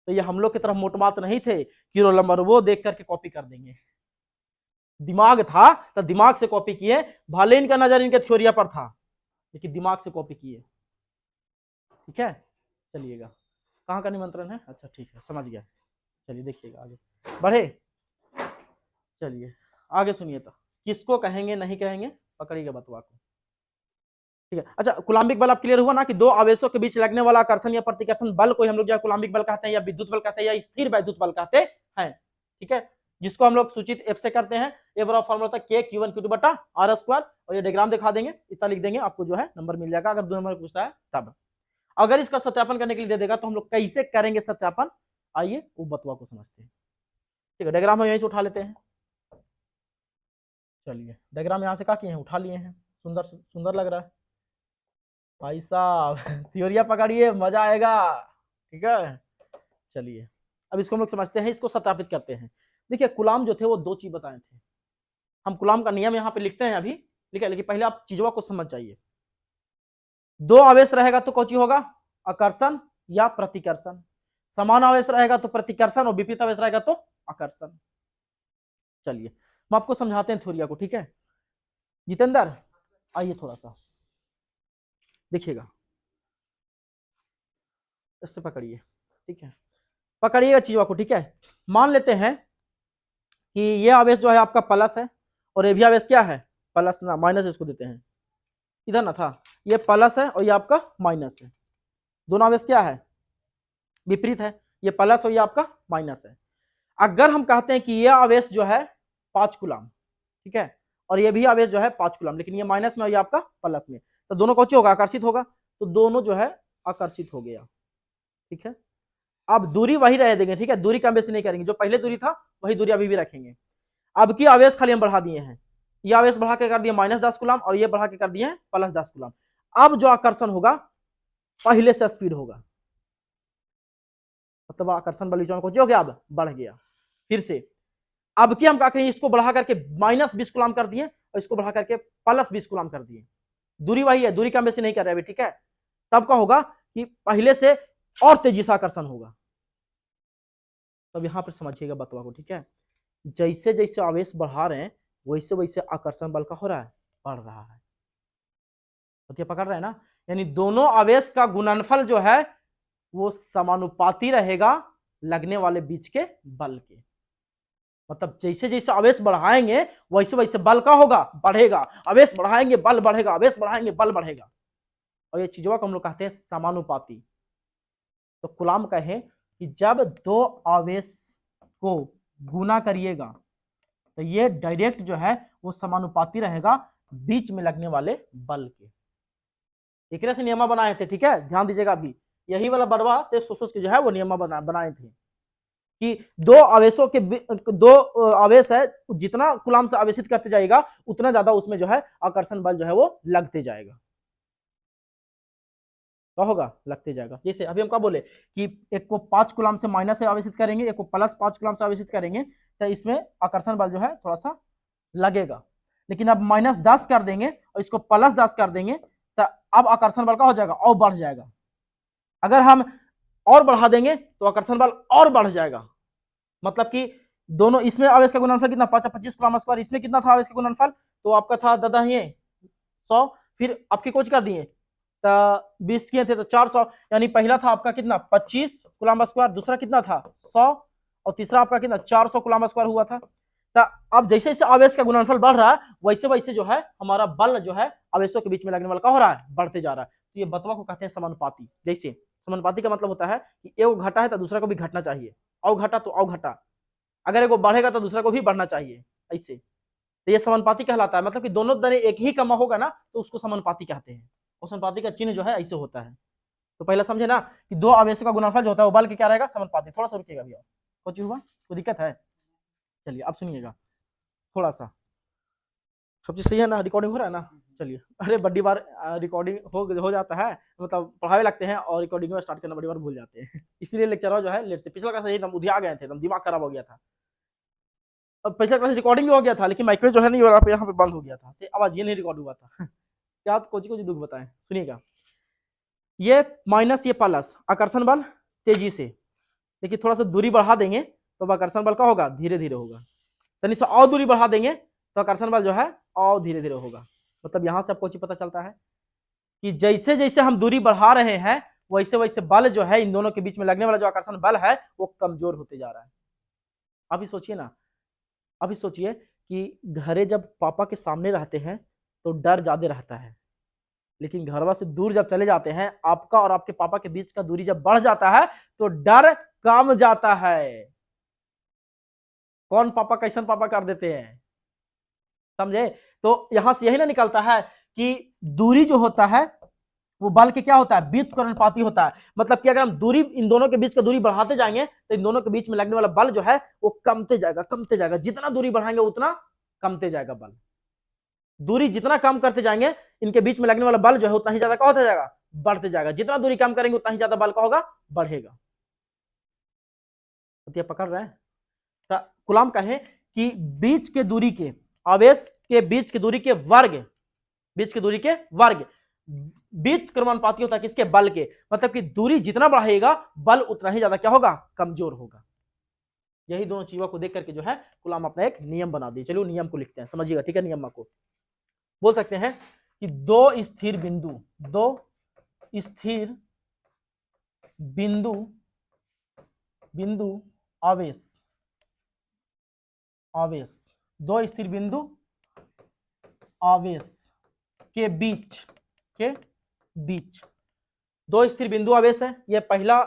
तो ये हम लोग की तरफ मोटमात नहीं थे कि रोल नंबर वो देख करके कॉपी कर देंगे, दिमाग था तो दिमाग से कॉपी किए, भले इनका नजर इनके थ्योरिया पर था लेकिन दिमाग से कॉपी किए, ठीक है। चलिएगा, कहाँ का निमंत्रण है, अच्छा ठीक है समझ गया। चलिए देखिएगा आगे बढ़े, चलिए आगे सुनिए। तो किसको कहेंगे नहीं कहेंगे, पकड़िएगा बतवा को, ठीक है। अच्छा कुलाम्बिक बल अब क्लियर हुआ ना कि दो आवेशों के बीच लगने वाला आकर्षण या प्रतिकर्षण बल को हम लोग या कुलाम्बिक बल कहते हैं या विद्युत बल कहते हैं या स्थिर वैद्युत बल कहते हैं, ठीक है। जिसको हम लोग सूचित एफ से करते हैं, ए बराबर फॉर्मूला होता है K Q1 Q2 बटा आर स्क्वायर, और ये डायग्राम दिखा देंगे, इतना लिख देंगे, आपको जो है नंबर मिल जाएगा अगर 2 नंबर पूछता है तब। अगर इसका सत्यापन करने के लिए दे देगा तो हम लोग कैसे करेंगे सत्यापन, आइए वो बतवा को समझते हैं, ठीक है। डायग्राम हम यहीं से उठा लेते हैं, चलिए डायग्राम यहाँ से क्या किए हैं, उठा लिए हैं, सुंदर सुंदर लग रहा है भाई साहब। थ्योरिया पकड़िए मजा आएगा, ठीक है। चलिए अब इसको हम लोग समझते हैं, इसको सत्यापित करते हैं। देखिए कूलाम जो थे वो दो चीज बताए थे, हम कूलाम का नियम यहाँ पे लिखते हैं अभी, ठीक है, लेकिन पहले आप चीजों को समझ जाइए। दो आवेश रहेगा तो कौन सी होगा, आकर्षण या प्रतिकर्षण। समान आवेश रहेगा तो प्रतिकर्षण और विपरीत आवेश रहेगा तो आकर्षण। चलिए हम आपको समझाते हैं थ्योरिया को, ठीक है। जितेंद्र आइए थोड़ा सा देखिएगा, इससे पकड़िए, ठीक है, पकड़िएगा चीजों को, ठीक है। मान लेते हैं कि ये आवेश जो है आपका प्लस है और ये भी आवेश क्या है, प्लस ना माइनस, इसको देते हैं इधर ना था, ये प्लस है और ये आपका माइनस है, दोनों आवेश क्या है, विपरीत है, ये प्लस और ये आपका माइनस है। अगर हम कहते हैं कि ये आवेश जो है 5 कूलम, ठीक है, और ये भी आवेश जो है 5 कूलम, लेकिन ये माइनस में और ये आपका प्लस में, तो दोनों कौन होगा, आकर्षित होगा, तो दोनों जो है आकर्षित हो गया, ठीक है। अब दूरी वही रह देंगे, ठीक है, दूरी कम बेसी नहीं करेंगे, जो पहले दूरी था वही दूरी अभी भी रखेंगे। अब की आवेश खाली हम बढ़ा दिए हैं, ये आवेश बढ़ा के कर दिए -10 कूलम और ये बढ़ा के कर दिए +10 कूलम। अब जो आकर्षण होगा पहले से स्पीड होगा, मतलब आकर्षण बल विचलन हो गया, अब बढ़ गया। फिर से अब की हम क्या करेंगे, इसको बढ़ा करके -20 कूलम कर दिए और इसको बढ़ा करके +20 कूलम कर दिए, दूरी वही है, दूरी कम बेसी नहीं कर रहे अभी, ठीक है। तब क्या होगा कि पहले से और तेजी से आकर्षण होगा। तब यहां पर समझिएगा बतवा को, ठीक है, जैसे जैसे आवेश बढ़ा रहे हैं वैसे वैसे आकर्षण बल का हो रहा है, बढ़ रहा है, तो पकड़ रहे हैं ना, यानी दोनों आवेश का गुणनफल जो है वो समानुपाती रहेगा लगने वाले बीच के बल के, मतलब जैसे जैसे आवेश बढ़ाएंगे वैसे वैसे बल का होगा, बढ़ेगा, आवेश बढ़ाएंगे बल बढ़ेगा, आवेश बढ़ाएंगे बल बढ़ेगा, और ये चीजों को हम लोग कहते हैं समानुपाती। तो कूलम कहें कि जब दो आवेश को गुना करिएगा तो ये डायरेक्ट जो है वो समानुपाती रहेगा बीच में लगने वाले बल के। एक तरह से नियम बनाए थे, ठीक है, ध्यान दीजिएगा, अभी यही वाला बड़वा से सोसोस के जो है वो नियम बनाए थे कि दो आवेशों के दो आवेश है, जितना कूलम से आवेशित करते जाएगा उतना ज्यादा उसमें जो है आकर्षण बल जो है वो लगते जाएगा, क्या होगा, लगते जाएगा। जैसे अभी हम क्या बोले कि एक को 5 कूलम से माइनस से आवेशित करेंगे, एक को +5 कूलम से आवेशित करेंगे, तो इसमें आकर्षण बल जो है थोड़ा सा लगेगा, लेकिन अब -10 कर देंगे और इसको +10 कर देंगे तो अब आकर्षण बल का हो जाएगा और बढ़ जाएगा। अगर हम और बढ़ा देंगे तो आकर्षण बल और बढ़ जाएगा, मतलब कि दोनों, इसमें आवेश का गुणनफल कितना 25 कूलम स्क्वायर, इसमें कितना था आवेश का गुणनफल, तो आपका था दादा ये 100, फिर आपके कुछ कर दिए तो 20 किए थे तो 400, यानी पहला था आपका कितना 25 कूलम स्क्वायर, दूसरा कितना था 100 और तीसरा आपका कितना 400 कूलम स्क्वायर हुआ था। तो अब जैसे जैसे आवेश का गुणनफल बढ़ रहा है वैसे वैसे जो है हमारा बल जो है आवेशों के बीच में लगने वाला का हो रहा है, बढ़ते जा रहा है। तो ये बतवा को कहते हैं समानुपाती। जैसे समानुपाती का मतलब होता है कि एक घटा है तो दूसरा को भी घटना चाहिए, और घटा तो और घटा, अगर एगो बढ़ेगा तो दूसरा को भी बढ़ना चाहिए, ऐसे तो ये समानुपाती कहलाता है, मतलब कि दोनों दरें एक ही कमा होगा ना तो उसको समानुपाती कहते हैं, और समानुपाती का चिन्ह जो है ऐसे होता है। तो पहले समझे ना कि दो आवेशों का गुणनफल जो होता है वो बल के क्या रहेगा, समानुपाती। थोड़ा सा रुकिएगा भैया, कुछ हुआ, कोई दिक्कत है, चलिए अब सुनिएगा थोड़ा सा, सब चीज सही है ना, रिकॉर्डिंग हो रहा है ना, चलिए। अरे बड़ी बार रिकॉर्डिंग हो जाता है, मतलब पढ़ावे लगते हैं और रिकॉर्डिंग में स्टार्ट करना बड़ी बार भूल जाते हैं इसलिए लेक्चर जो है लेट से, पिछला क्लास एकदम उधिया गए थे, एकदम दिमाग खराब हो गया था। अब पिछला क्लास रिकॉर्डिंग भी हो गया था लेकिन माइक्रो जो है नहीं यहाँ पे बंद हो गया था, तो आवाज ये नहीं रिकॉर्ड हुआ था क्या कुछ कुछ दुख बताएं, सुनिएगा। ये माइनस ये प्लस, आकर्षण बल तेजी से, देखिए थोड़ा सा दूरी बढ़ा देंगे तो आकर्षण बल का होगा, धीरे धीरे होगा, तनी सा और दूरी बढ़ा देंगे तो आकर्षण बल जो है और धीरे धीरे होगा। मतलब यहां से आपको पता चलता है कि जैसे जैसे हम दूरी बढ़ा रहे हैं वैसे वैसे बल जो है इन दोनों के बीच में लगने वाला जो आकर्षण बल है वो कमजोर होते जा रहा है। अभी सोचिए ना, अभी सोचिए कि घरे जब पापा के सामने रहते हैं तो डर ज्यादा रहता है, लेकिन घरवा से दूर जब चले जाते हैं आपका और आपके पापा के बीच का दूरी जब बढ़ जाता है तो डर कम जाता है। कौन पापा कैसन पापा कर देते हैं, समझे। तो यहां से यही ना निकलता है कि दूरी जो होता है वो बल के क्या होता है, व्युत्क्रमणपाती होता है। मतलब कि अगर हम दूरी इन दोनों के बीच का दूरी बढ़ाते जाएंगे तो इन दोनों के बीच में लगने वाला बल जो है वो कमते जाएगा, कमते जाएगा, जितना दूरी बढ़ाएंगे उतना कमते जाएगा बल। दूरी जितना कम करते जाएंगे इनके बीच में लगने वाला बल जो है उतना ही ज्यादा क्या होता जाएगा, बढ़ते जाएगा। जितना दूरी कम करेंगे उतना ही ज्यादा बल का होगा, बढ़ेगा। तो पकड़ रहे हैं। तो कूलम कहे कि बीच के दूरी के आवेश के बीच की दूरी के वर्ग, बीच की दूरी के वर्ग व्युत्क्रमणपाती होता है किसके, बल के। मतलब कि दूरी जितना बढ़ाएगा बल उतना ही ज्यादा क्या होगा, कमजोर होगा। यही दोनों चीजों को देख करके जो है कूलाम अपना एक नियम बना दिए। चलिए नियम को लिखते हैं, समझिएगा, ठीक है। नियम को बोल सकते हैं कि दो स्थिर बिंदु आवेश दो स्थिर बिंदु आवेश के बीच दो स्थिर बिंदु आवेश है। ये पहला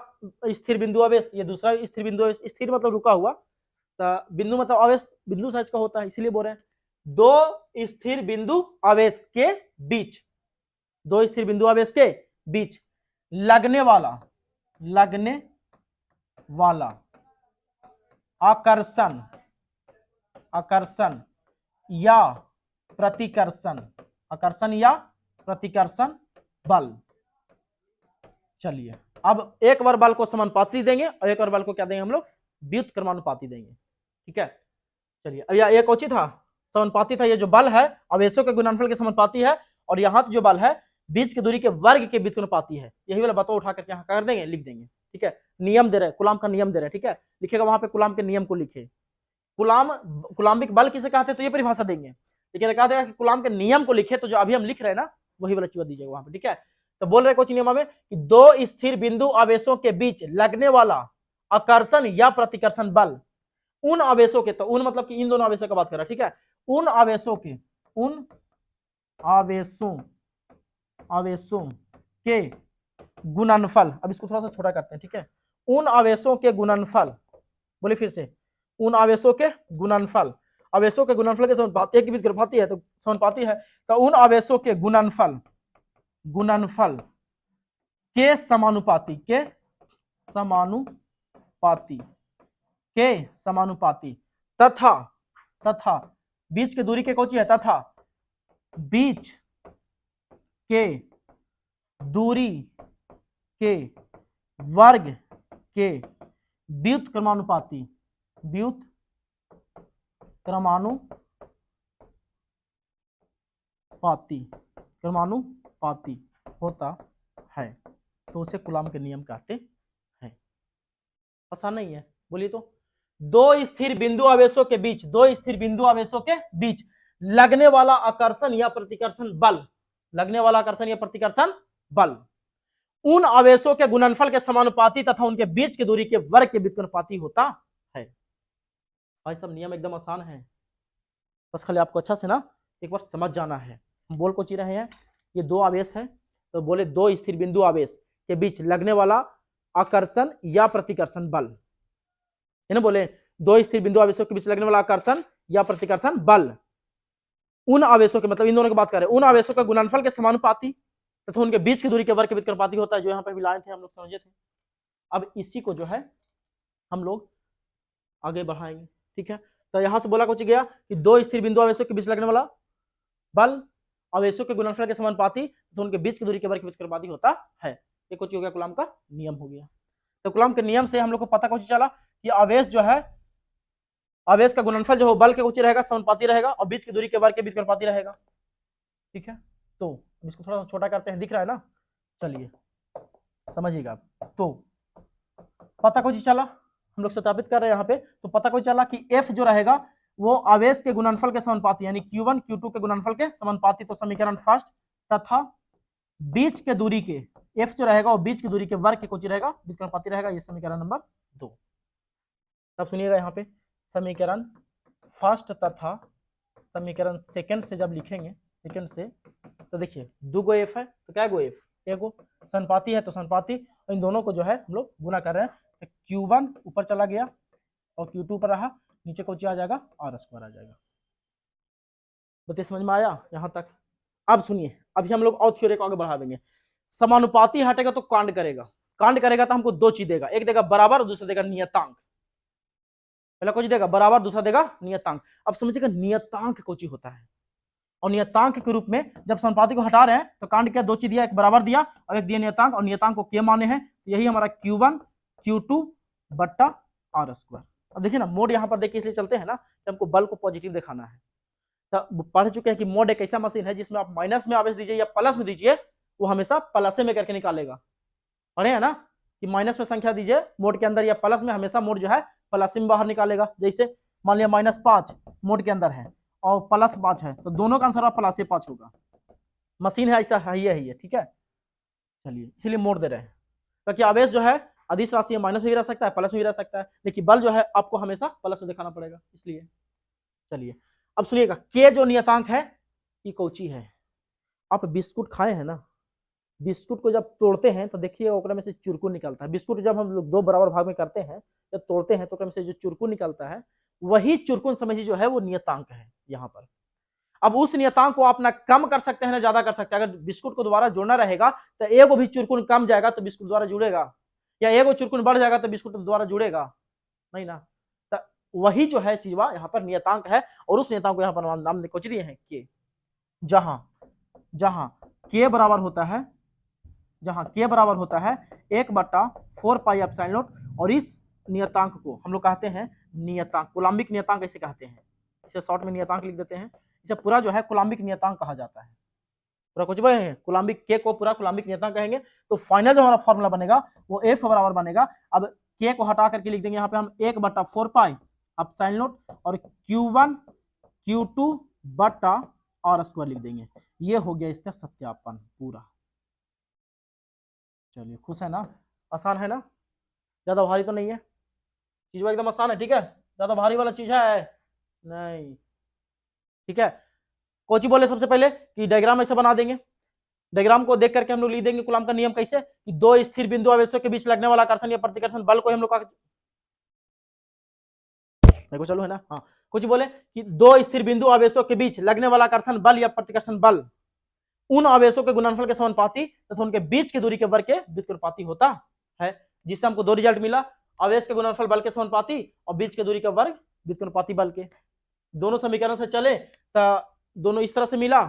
स्थिर बिंदु आवेश, ये दूसरा स्थिर बिंदु आवेश। स्थिर मतलब रुका हुआ, तो बिंदु मतलब आवेश बिंदु साइज का होता है, इसीलिए बोल रहे हैं दो स्थिर बिंदु आवेश के बीच, दो स्थिर बिंदु आवेश के बीच लगने वाला आकर्षण या प्रतिकर्षण बल। चलिए अब एक बार बल को समानुपाती देंगे और एक बार बल को क्या देंगे हम लोग, व्युत्क्रमानुपाती देंगे, ठीक है। चलिए अब ये कौन सी था, समानुपाती था। ये जो बल है आवेशों के गुणनफल के समानुपाती है, और यहाँ जो बल है बीच की दूरी के वर्ग के व्युत्क्रमानुपाती है। यही वाला बातों उठा करके यहाँ कर देंगे, लिख देंगे, ठीक है। नियम दे रहे, कूलाम का नियम दे रहे, ठीक है। लिखेगा वहां पे कूलाम के नियम को लिखे। कूलाम्बिक बल किसे कहते हैं तो ये परिभाषा देंगे, लेकिन कहा देगा कि कूलाम के नियम को लिखे, तो जो अभी हम लिख रहे हैं ना वही वाला चीज दीजिएगा वहां पे, ठीक है। तो बोल रहे कुछ नियम में कि दो स्थिर बिंदु आवेशों के बीच लगने वाला आकर्षण या प्रतिकर्षण बल उन आवेशों के, तो उन मतलब कि इन दोनों आवेशों का बात कर रहा है, ठीक है। उन आवेशों के गुणनफल, अब इसको थोड़ा सा छोटा करते हैं, ठीक है। उन आवेशों के गुणनफल, बोले फिर से, उन आवेशों के गुणनफल, आवेशों के गुणनफल के समानुपाती, एक के बीच समानुपाती है तो समानुपाती है, तो उन आवेशों के गुणनफल के समानुपाती तथा बीच के दूरी के कौची है, तथा बीच के दूरी के वर्ग के व्युत्क्रमानुपाती होता है, तो उसे कूलाम के नियम कहते हैं। आसान नहीं है, बोलिए तो। दो स्थिर बिंदु आवेशों के बीच लगने वाला आकर्षण या प्रतिकर्षण बल उन आवेशों के गुणनफल के समानुपाती तथा उनके बीच की दूरी के वर्ग के व्युत्क्रमानुपाती होता है। भाई सब नियम एकदम आसान है, बस खाली आपको अच्छा से ना एक बार समझ जाना है। हम बोल को ची रहे हैं, ये दो आवेश है, तो बोले दो स्थिर बिंदु आवेश के बीच लगने वाला आकर्षण या प्रतिकर्षण बल, है ना। बोले दो स्थिर बिंदु आवेशों के बीच लगने वाला आकर्षण या प्रतिकर्षण बल उन आवेशों के, मतलब इन दोनों की बात कर रहे हैं, उन आवेशों के गुणनफल के समानुपाती तथा उनके बीच की दूरी के वर्ग के व्युत्क्रमानुपाती होता है, जो यहाँ पे भी लाए थे हम लोग, समझे थे। अब इसी को जो है हम लोग आगे बढ़ाएंगे, ठीक है। तो यहां से बोला कुछ गया कि दो स्थिर बिंदु आवेशों के बीच लगने वाला बल आवेशों के गुणनफल के समानुपाती तो उनके बीच की दूरी के वर्ग के व्युत्क्रमानुपाती होता है। ये कुछ हो गया, कूलाम का नियम हो गया। तो कूलाम के नियम से हम लोग को पता कुछ चला कि आवेश जो है, आवेश का गुणनफल जो हो बल के कुछ रहेगा, समानुपाती रहेगा, और बीच की दूरी के वर्ग के व्युत्क्रमानुपाती रहेगा, ठीक है। तो इसको थोड़ा सा छोटा करते हैं, दिख रहा है ना, चलिए समझिएगा। तो पता कुछ चला, हम लोग सत्यापित कर रहे हैं यहाँ पे, तो पता कुछ चला कि F जो रहेगा वो आवेश के गुणनफल के समानुपाती, यानी Q1 Q2 के गुणनफल के समानुपाती, तो समीकरण फर्स्ट, तथा बीच के दूरी के F जो रहेगा वो बीच की दूरी के वर्ग के कुछ रहेगा, व्युत्क्रमानुपाती रहेगा, ये समीकरण नंबर 2। तब सुनिएगा यहाँ पे समीकरण फर्स्ट तथा समीकरण सेकंड से जब लिखेंगे, सेकंड से, तो देखिए दो गो F है, तो क्या गो F, एगो समानुपाती है तो समानुपाती, इन दोनों को जो है हम लोग गुना कर रहे हैं, तो Q1 ऊपर चला गया और Q2 ऊपर रहा, नीचे को आ जाएगा R स्क्वायर आ जाएगा। बताइए समझ में आया यहाँ तक। अब सुनिए, अभी हम लोग और थ्योरी को आगे बढ़ा देंगे। समानुपाती हटेगा तो कांड करेगा तो हमको दो चीज देगा, एक देगा बराबर और दूसरा देगा नियतांक। पहला कुछ देगा बराबर, दूसरा देगा नियतांक। अब समझिएगा नियतांक कुछ होता है, और नियतांक के रूप में जब समानुपाती को हटा रहे हैं तो कांड क्या, दो चीज दिया, एक बराबर दिया और एक दिया नियतांक, और नियतांक को के माने हैं, तो यही हमारा Q1 Q2 बट्टा R स्क्वायर। अब देखिए ना मोड यहाँ पर देखिए इसलिए चलते हैं ना कि हमको बल को पॉजिटिव दिखाना है। तो पढ़ चुके हैं कि मोड एक ऐसा मशीन है जिसमें आप माइनस में आवेश दीजिए या प्लस में दीजिए, वो हमेशा प्लस में करके निकालेगा। पढ़े है ना कि माइनस में संख्या दीजिए मोड के अंदर या प्लस में, हमेशा मोड जो है प्लस में बाहर निकालेगा। जैसे मान लिया -5 मोड के अंदर है और +5 है, तो दोनों का आंसर +5 होगा। मशीन है ऐसा है ही है, ठीक है। चलिए इसलिए मोड दे रहे हैं, ताकि आवेश जो है अदिश राशि माइनस भी रह सकता है, प्लस भी रह सकता है, लेकिन बल जो है आपको हमेशा प्लस में दिखाना पड़ेगा, इसलिए। चलिए अब सुनिएगा, के जो नियतांक है ये कौची है। आप बिस्कुट खाए हैं ना, बिस्कुट को जब तोड़ते हैं तो देखिए ओकरा में से चुरकुन निकलता है। बिस्कुट जब हम लोग 2 बराबर भाग में करते हैं, जब तोड़ते हैं तो ओकरा में से जो चुरकुन निकलता है, वही चुरकुन समझिए जो है वो नियतांक है यहाँ पर। अब उस नियतांक को आप ना कम कर सकते हैं ना ज्यादा कर सकते हैं। अगर बिस्कुट को दोबारा जोड़ना रहेगा तो एगो भी चुरकुन कम जाएगा तो बिस्कुट दोबारा जुड़ेगा, या एगो चुरकुन बढ़ जाएगा तो बिस्कुट दोबारा जुड़ेगा नहीं ना। तो वही जो है चीज यहाँ पर नियतांक है, और उस नियतांक को यहाँ पर नाम कुछ दिए हैं के। जहां जहां के बराबर होता है, जहां के बराबर होता है 1/4 पाई एप्सिलॉन नॉट, और इस नियतांक को हम लोग कहते हैं नियतांक, कूलाम्बिक नियतांक ऐसे कहते हैं। इसे शॉर्ट में नियतांक लिख देते हैं। इसे पूरा जो है कूलाम्बिक नियतांक कहा जाता है। पूरा कुछ है कूलाम्बिक के को पूरा कूलाम्बिक नियतांक कहेंगे। तो फाइनल जो हमारा फॉर्मूला बनेगा वो एफ बराबर बनेगा। अब के को हटा करके लिख देंगे यहाँ पे हम 1/4 पाई एप्सिलॉन नॉट और Q1 Q2 बटा R स्क्वायर लिख देंगे। ये हो गया इसका सत्यापन पूरा। चलिए खुश है ना, आसान है ना, ज्यादा भारी तो नहीं है, चीज एकदम आसान है, ठीक है, ज्यादा भारी वाला चीज है नहीं, ठीक है। कोची बोले सबसे पहले कि डायग्राम ऐसे बना देंगे। डायग्राम को देख करके हम लोग लिख देंगे कूलाम का नियम कैसे, कि 2 स्थिर बिंदु आवेशों के बीच लगने वाला आकर्षण या प्रतिकर्षण बल को हम लोग देखो चलो है ना। हाँ, कुछ बोले कि 2 स्थिर बिंदु आवेशों के बीच लगने वाला आकर्षण बल या प्रतिकर्षण बल उन आवेशों के गुणनफल के समानुपाती तथा उनके बीच की दूरी के वर्ग के व्युत्क्रमानुपाती होता है। जिससे हमको 2 रिजल्ट मिला, आवेश के गुणनफल बल के समानुपाती और बीच की दूरी का वर्ग व्युत्क्रमानुपाती बल के। दोनों समीकरण से चले तो दोनों इस तरह से मिला,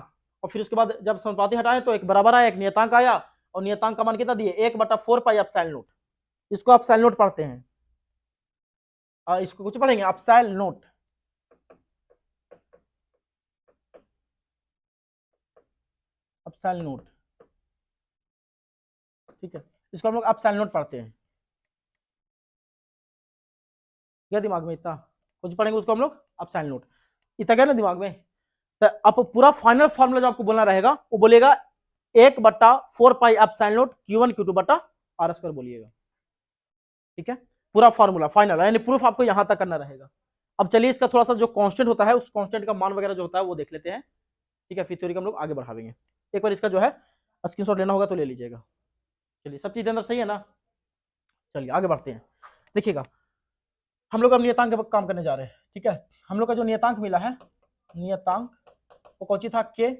और फिर उसके बाद जब समानुपाती हटाए तो एक बराबर आया, एक नियतांक आया, और नियतांक का मान कितना दिए 1/4 पाई एप्सिलॉन नॉट। इसको एप्सिलॉन नॉट पढ़ते हैं और इसको कुछ पढ़ेंगे एप्सिलॉन नॉट, एप्सिलॉन नॉट, ठीक है। इसको हम लोग एप्सिलॉन नॉट पढ़ते हैं। क्या दिमाग में इतना कुछ पढ़ेंगे उसको हम लोग एप्सिलॉन नॉट, इतना गया ना दिमाग में। तो अब पूरा फाइनल फॉर्मूला जो आपको बोलना रहेगा वो बोलेगा 1/4 pi epsilon not Q1 Q2 बटा R स्क्वायर बोलिएगा, ठीक है। पूरा फार्मूला फाइनल यानी प्रूफ आपको यहां तक करना रहेगा। अब चलिए इसका थोड़ा सा जो कांस्टेंट होता है उस कांस्टेंट का मान वगैरह जो होता है वो देख लेते हैं, ठीक है। फिर थ्योरी का हम लोग आगे बढ़ावेंगे। एक बार इसका जो है स्क्रीनशॉट लेना होगा तो ले लीजिएगा। चलिए सब चीज अंदर सही है ना, चलिए आगे बढ़ते हैं। देखिएगा हम लोग अब नियतांक पे काम करने जा रहे हैं, ठीक है। हम लोग का जो नियतांक मिला है, नियतांक वो कौन सी था के,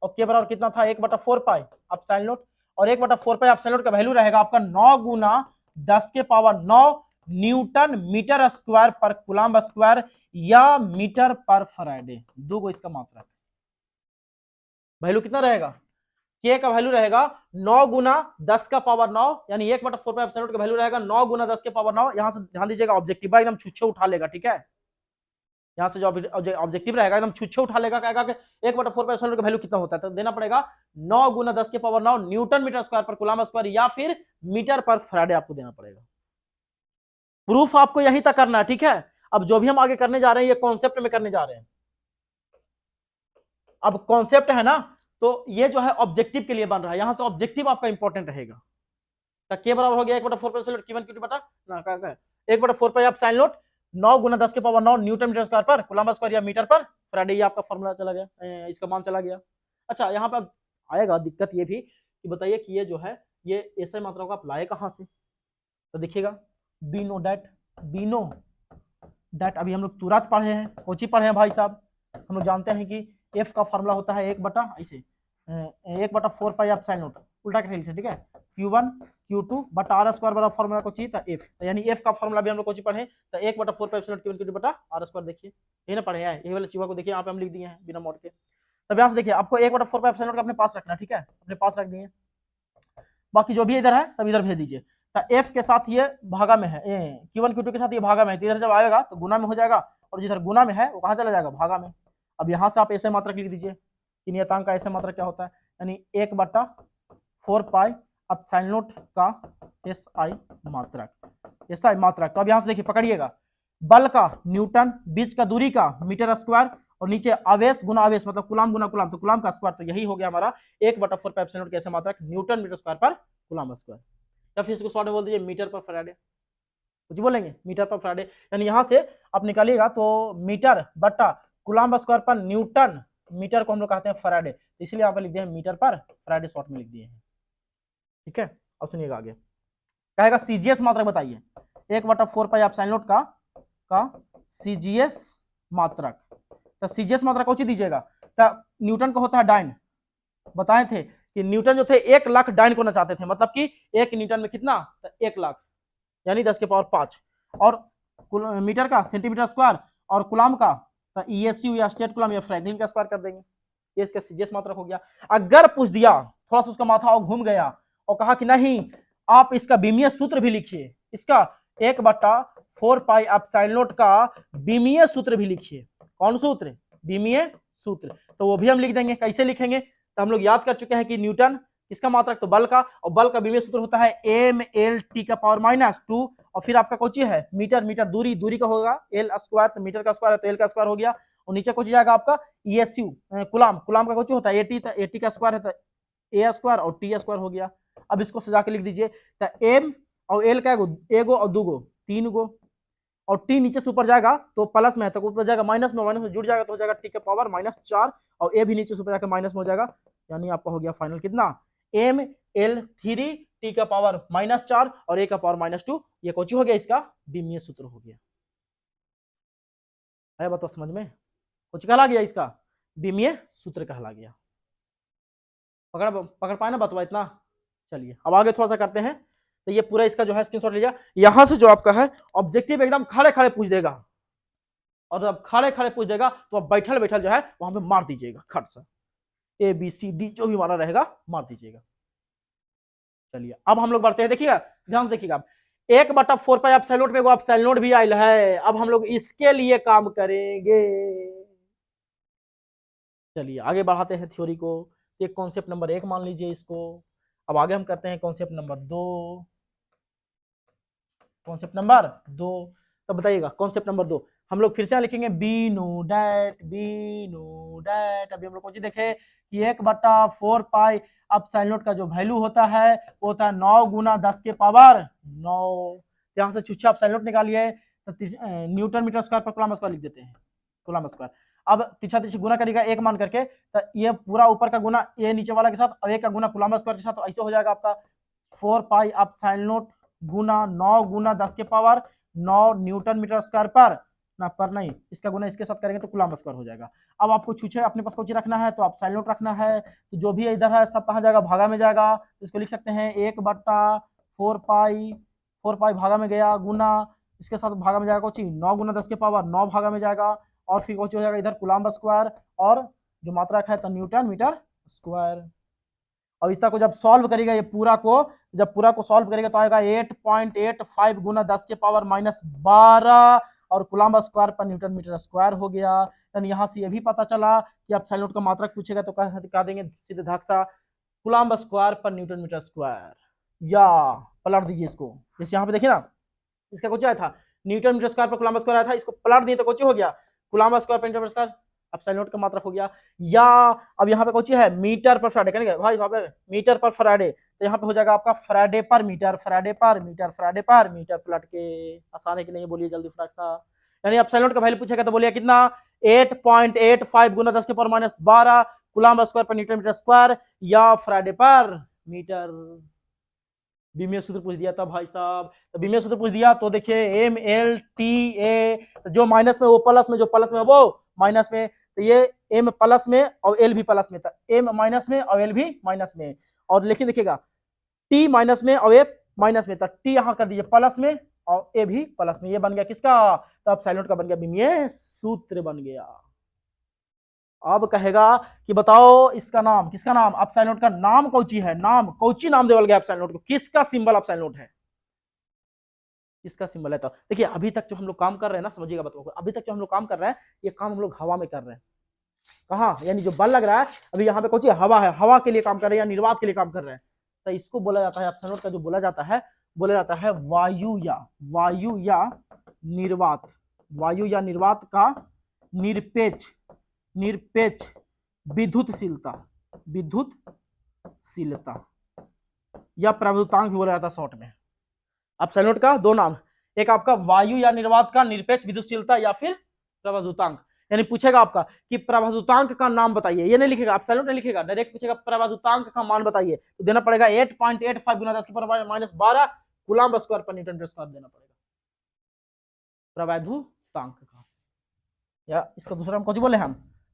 और के बराबर कितना था 1/4 पाई एप्सिलॉन नॉट, और 1/4 पाई एप्सिलॉन नॉट का वैल्यू रहेगा आपका 9 गुना 10 के पावर 9 न्यूटन मीटर स्क्वायर पर कूलम्ब स्क्वायर या मीटर पर फैराडे। दो को इसका मात्रा वैल्यू कितना रहेगा, के का वैल्यू रहेगा 9 गुना 10 का पावर 9 यानी 1/4 पाई एप्सिलॉन नॉट का वैल्यू रहेगा 9 गुना 10 के पावर 9। यहां से ध्यान दीजिएगा ऑब्जेक्टिव एकदम छुच्छे उठा लेगा, ठीक है। यहाँ से जो ऑब्जेक्टिव रहेगा एकदम छुच्छे उठा लेगा, कहेगा कि 1/4 पाई एप्सिलॉन का वैल्यू कितना होता है, तो देना पड़ेगा 9 गुना 10 के पावर 9 न्यूटन मीटर स्क्वायर पर कूलम्ब स्क्वायर या फिर मीटर पर फैराडे आपको देना पड़ेगा। प्रूफ आपको यहीं तक करना है, ठीक है। अब जो भी हम आगे करने जा रहे हैं ये कॉन्सेप्ट में करने जा रहे हैं। अब कॉन्सेप्ट है ना, तो ये जो है ऑब्जेक्टिव के लिए बन रहा है, यहां से ऑब्जेक्टिव आपका इंपॉर्टेंट रहेगा। के बराबर हो गया 1/4 पाई एप्सिलॉन Q1 Q2 बटा 1/4 पाई एप्सिलॉन नॉट 9 गुना 10 के पावर 9 न्यूटन मीटर स्क्वायर पर कूलम्ब स्क्वायर या मीटर पर फैराडे। ये आपका फॉर्मूला चला गया, इसका मान चला गया। अच्छा यहाँ पे आएगा दिक्कत ये भी कि बताइए कि ये जो है ये ऐसे मात्रा को आप लाए कहां से, तो देखिएगा बीनो डेट अभी हम लोग तुरंत पढ़े हैं, कोची पढ़े हैं भाई साहब। हम लोग जानते हैं कि एफ का फॉर्मूला होता है 1/4 पाई एप्सिलॉन नॉट, उल्टा कर लीजिए, ठीक है। Q1 Q2 बटा R स्क्वायर बराबर फॉर्मूला को चाहिए था एफ, यानी एफ का फॉर्मूला भी हम लोग को पढ़े तो 1/4 पाई एप्सिलॉन Q1 Q2 बटा R स्क्वायर। देखिए ये ना पढ़े हैं, ये वाला चीज को देखिए यहाँ पे हम लिख दिए हैं बिना मोड़ के। तब यहाँ से देखिए आपको 1/4 पाई एप्सिलॉन नॉट अपने पास रखना, ठीक है, अपने पास रख दिए। बाकी जो भी इधर है सब इधर भेज दीजिए। तो एफ के साथ ये भागा में है, Q1 Q2 के साथ ये भागा में है, तो इधर जब आएगा तो गुना में हो जाएगा, और जिधर गुना में है वो कहाँ चला जाएगा, भागा में। अब यहाँ से आप ऐसे मात्रक लिख दीजिए कि नियतांक का ऐसे मात्रक क्या होता है, यानी 1/4 पाई एप्सिलॉन नॉट का SI मात्रक। तो अब यहाँ से देखिए पकड़िएगा बल का न्यूटन, बीच का दूरी का मीटर स्क्वायर, और नीचे आवेश गुना आवेश मतलब कुलाम गुना कुलाम, तो कुलाम का स्क्वायर, तो यही हो गया हमारा 1/4 पाई एप्सिलॉन नॉट कैसे मात्रक न्यूटन मीटर स्क्वायर पर कुलाम स्क्वायर, या फिर इसको शॉर्ट में बोल दीजिए मीटर पर फैराडे, कुछ बोलेंगे मीटर पर फैराडे, यानी यहां से आप निकालिएगा तो मीटर बटा कुलाम स्क्वायर पर न्यूटन, मीटर को हम लोग कहते हैं फैराडे, तो इसलिए यहाँ पर लिख दिया मीटर पर फैराडे शॉर्ट में लिख दिए हैं। ठीक है, अब सुनिएगा आगे कहेगा सीजीएस मात्रक बताइए, 1/4 पाई एप्सिलॉन नॉट का सीजीएस मात्रक, तो सीजीएस मात्रक कौन सी दीजिएगा, तो न्यूटन का होता है डाइन, बताए थे कि न्यूटन जो थे 1 लाख डाइन को नचाते थे, मतलब कि 1 न्यूटन में कितना, तो 1 लाख यानी 10 के पावर 5, और मीटर का सेंटीमीटर स्क्वायर, और कुलाम का तो ईएसयू या स्टेट कुलाम या फ्रैंकलिन का स्क्वायर कर देंगे, ये इसका सीजीएस मात्रक हो गया। अगर पूछ दिया थोड़ा सा उसका माथा और घूम गया और कहा कि नहीं आप इसका बीमीय सूत्र भी लिखिए, इसका 1/4 पाई एप्सिलॉन नॉट का बीमीय सूत्र भी लिखिए, कौन सूत्र, बीमीय सूत्र, तो वो भी हम लिख देंगे। कैसे लिखेंगे, तो हम लोग याद कर चुके हैं कि न्यूटन किसका मात्रक, तो बल का, और बल का बीमीय सूत्र होता है mlt का पावर -2, और फिर आपका कोची है मीटर, मीटर दूरी, दूरी का होगा एल स्क्वायर, तो मीटर का स्क्वायर है तो एल का स्क्वायर हो गया, और नीचे कोची जाएगा आपका ईएसयू कुलाम, कुलाम का कोची होता है एटी, तो एटी का स्क्वायर है तो ए स्क्वायर और टी स्क्वायर हो गया। अब इसको सजा के लिख दीजिए, तो एम और एल का एगो और दूगो, 3 गो, और टी नीचे से ऊपर जाएगा तो प्लस में है तो ऊपर जाएगा माइनस में जुड़ जाएगा तो हो जाएगा टी के पावर -4, और ए भी नीचे से ऊपर जाकर माइनस में हो जाएगा, यानी आपका हो गया फाइनल कितना ml3 टी का पावर -4 और ए का पावर -2, ये कौन हो गया, इसका बीमीय सूत्र हो गया। है बताओ समझ में, कुछ कहला गया, इसका बीमीय सूत्र कहला गया। पकड़ पाए ना बतवा इतना। चलिए अब आगे थोड़ा सा करते हैं, तो ये पूरा इसका जो है स्क्रीनशॉट लीजिए, यहां से जो आपका है ऑब्जेक्टिव एकदम खड़े खड़े पूछ देगा, और जब खड़े खड़े पूछ देगा तो आप बैठल बैठल जो है वहां पे मार दीजिएगा खट से, ABCD जो भी मारा रहेगा मार दीजिएगा। चलिए अब हम लोग बढ़ते हैं, देखिएगा ध्यान से देखिएगा, 1/4 पाई एप्सिलॉन नॉट में वो एप्सिलॉन नॉट भी आयल है, अब हम लोग इसके लिए काम करेंगे। चलिए आगे बढ़ाते हैं थ्योरी को, एक कॉन्सेप्ट नंबर 1 मान लीजिए इसको, अब आगे हम करते हैं कॉन्सेप्ट नंबर 2, कॉन्सेप्ट नंबर 2, तो बताइएगा कॉन्सेप्ट नंबर 2 हम लोग फिर से लिखेंगे बी नो डैट। अभी हम लोग कुछ देखे कि 1/4 पाई एप्सिलॉन नॉट का जो वैल्यू होता है वो होता है 9 गुना 10 के पावर 9, यहाँ से छुच्छा एप्सिलॉन नॉट निकालिए तो न्यूटन मीटर स्क्वायर पर कूलम स्क्वायर लिख देते हैं, कूलम स्क्वायर। अब तिरछा तिरछी गुना करेगा 1 मान करके, तो ये पूरा ऊपर का गुना ये नीचे वाला के साथ और 1 का गुना कूलम स्क्वायर के साथ, तो ऐसे हो जाएगा आपका 4 पाई एप्सिलॉन नॉट गुना 9 गुना 10 के पावर 9 न्यूटन मीटर स्क्वायर पर ना, पर नहीं इसका गुना इसके साथ करेंगे तो कूलम स्क्वायर हो जाएगा। अब आपको छुछे अपने पास कुछ रखना है तो आप एप्सिलॉन नॉट रखना है, तो जो भी इधर है सब कहाँ जाएगा, भागा में जाएगा, तो इसको लिख सकते हैं 1/4 पाई, 4 पाई भागा में गया गुना इसके साथ भागा में जाएगा कुछ 9 गुना 10 के पावर 9 भागा में जाएगा, और फिर कुछ हो जाएगा इधर कूलम स्क्वायर, और जो मात्रक है तो न्यूटन मीटर स्क्वायर। और इसका को जब सॉल्व करेगा ये पूरा को, जब पूरा को सॉल्व करेगा तो आएगा 8.85 गुना 10 के पावर -12, और कूलम स्क्वायर पर न्यूटन मीटर स्क्वायर हो गया। यानी यहाँ से ये भी पता चला कि आप एप्सिलॉन नॉट का मात्रक पूछेगा तो कह देंगे सीधे धाकसा कूलम स्क्वायर पर न्यूटन मीटर स्क्वायर, या पलट दीजिए इसको, जैसे यहाँ पे देखिए ना इसका कुछ आया था न्यूटन मीटर स्क्वायर पर कूलम स्क्वायर आया था, इसको पलट दिए तो कुछ हो गया कूलम स्क्वायर पर newton metre square, epsilon naught का मात्रक हो गया। या अब यहाँ पे कुछ है मीटर पर फैराडे करेंगे भाई, वहां पे मीटर पर फैराडे, तो यहाँ पे हो जाएगा आपका फैराडे पर मीटर, फैराडे पर मीटर, फैराडे पर मीटर, पलट के आसान है कि नहीं बोलिए जल्दी फटाक सा। यानी एप्सिलॉन नॉट का वैल्यू पूछेगा तो बोलिए कितना 8.85 गुना 10 के पावर -12 कूलम स्क्वायर पर न्यूटन मीटर स्क्वायर, या फैराडे पर मीटर। बीमीय सूत्र पूछ दिया था भाई साहब, तो बीमीय सूत्र पूछ दिया तो देखिए MLTA, जो माइनस में वो प्लस में, जो प्लस में वो माइनस में, तो ये M प्लस में और L भी प्लस में था, M माइनस में और L भी माइनस में, और लेकिन देखिएगा T माइनस में और A माइनस में, तो T यहाँ कर दीजिए प्लस में और A भी प्लस में, ये बन गया किसका, तो अब एप्सिलॉन नॉट का बन गया बीमीय सूत्र बन गया। अब कहेगा कि बताओ इसका नाम, किसका नाम, एप्सिलॉन नॉट का नाम कौची है, नाम कौची नाम देवल गया एप्सिलॉन नॉट को, किसका सिंबल एप्सिलॉन नॉट है, किसका सिंबल है। तो देखिए अभी तक जो हम लोग काम कर रहे हैं ना, समझिएगा बताओ, अभी तक जो हम लोग काम कर रहे हैं ये काम हम लोग हवा में कर रहे हैं, कहाँ, यानी जो बल लग रहा है अभी यहाँ पे कौची हवा है, हवा के लिए काम कर रहे हैं या निर्वात के लिए काम कर रहे हैं, तो इसको बोला जाता है एप्सिलॉन नॉट का जो बोला जाता है वायु या निर्वात, वायु या निर्वात का निरपेक्ष निरपेक्ष विद्युतशीलता विद्युतशीलता या प्रवृत्तांक भी बोला जाता है शॉर्ट में। अब सैल्यूट का दो नाम, एक आपका वायु या निर्वात का निरपेक्ष विद्युतशीलता या फिर प्रवृत्तांक। यानी पूछेगा आपका कि प्रवृत्तांक का नाम बताइए, ये नहीं लिखेगा आप सैल्यूट नहीं लिखेगा, डायरेक्ट पूछेगा प्रवृत्तांक का मान बताइए, तो देना पड़ेगा 8.85 गुना 10 की पावर -12 कूलम्ब स्क्वायर पर न्यूटन स्क्वायर देना पड़ेगा प्रवैधुतांक का, या इसका दूसरा नाम कौन बोले हम,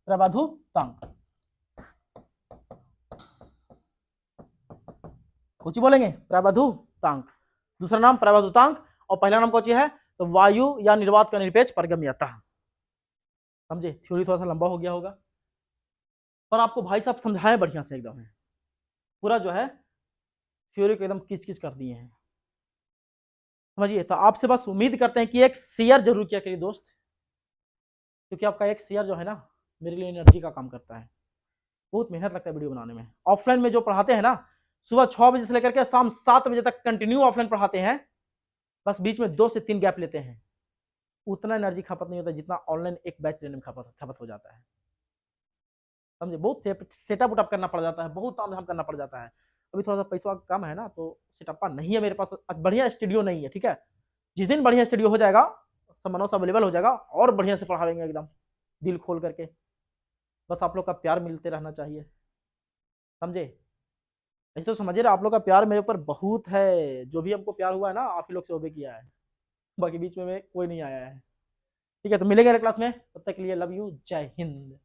प्रवैधुतांक। कुछ बोलेंगे प्रवैधुतांक, दूसरा नाम प्रवैधुतांक और पहला नाम कौन है तो वायु या निर्वात का निरपेक्ष पारगम्यता। समझे, थ्योरी थोड़ा सा लंबा हो गया होगा पर आपको भाई साहब समझाए बढ़िया से एकदम है, पूरा जो है थ्योरी को एकदम किच किच कर दिए हैं, समझिए। तो आपसे बस उम्मीद करते हैं कि एक शेयर जरूर किया करिए दोस्त, क्योंकि आपका एक शेयर जो है ना मेरे लिए एनर्जी का काम करता है, बहुत मेहनत लगता है वीडियो बनाने में। ऑफलाइन में जो पढ़ाते हैं ना सुबह 6 बजे से लेकर के शाम 7 बजे तक कंटिन्यू ऑफलाइन पढ़ाते हैं, बस बीच में 2 से 3 गैप लेते हैं, उतना एनर्जी खपत नहीं होता जितना ऑनलाइन एक बैच लेने में खपत हो जाता है, समझे। बहुत सेटअप उटअप करना पड़ जाता है, बहुत काम धाम करना पड़ जाता है। अभी थोड़ा सा पैसा कम है ना तो सेटअप नहीं है मेरे पास, बढ़िया स्टूडियो नहीं है, ठीक है। जिस दिन बढ़िया स्टूडियो हो जाएगा सब मनोस अवेलेबल हो जाएगा और बढ़िया से पढ़ाएंगे एकदम दिल खोल करके, बस आप लोग का प्यार मिलते रहना चाहिए, समझे। ऐसे तो समझिए आप लोग का प्यार मेरे ऊपर बहुत है, जो भी हमको प्यार हुआ है ना आप ही लोग से वो भी किया है, बाकी बीच में कोई नहीं आया है, ठीक है। तो मिलेंगे अगले क्लास में, तब तक के लिए लव यू, जय हिंद।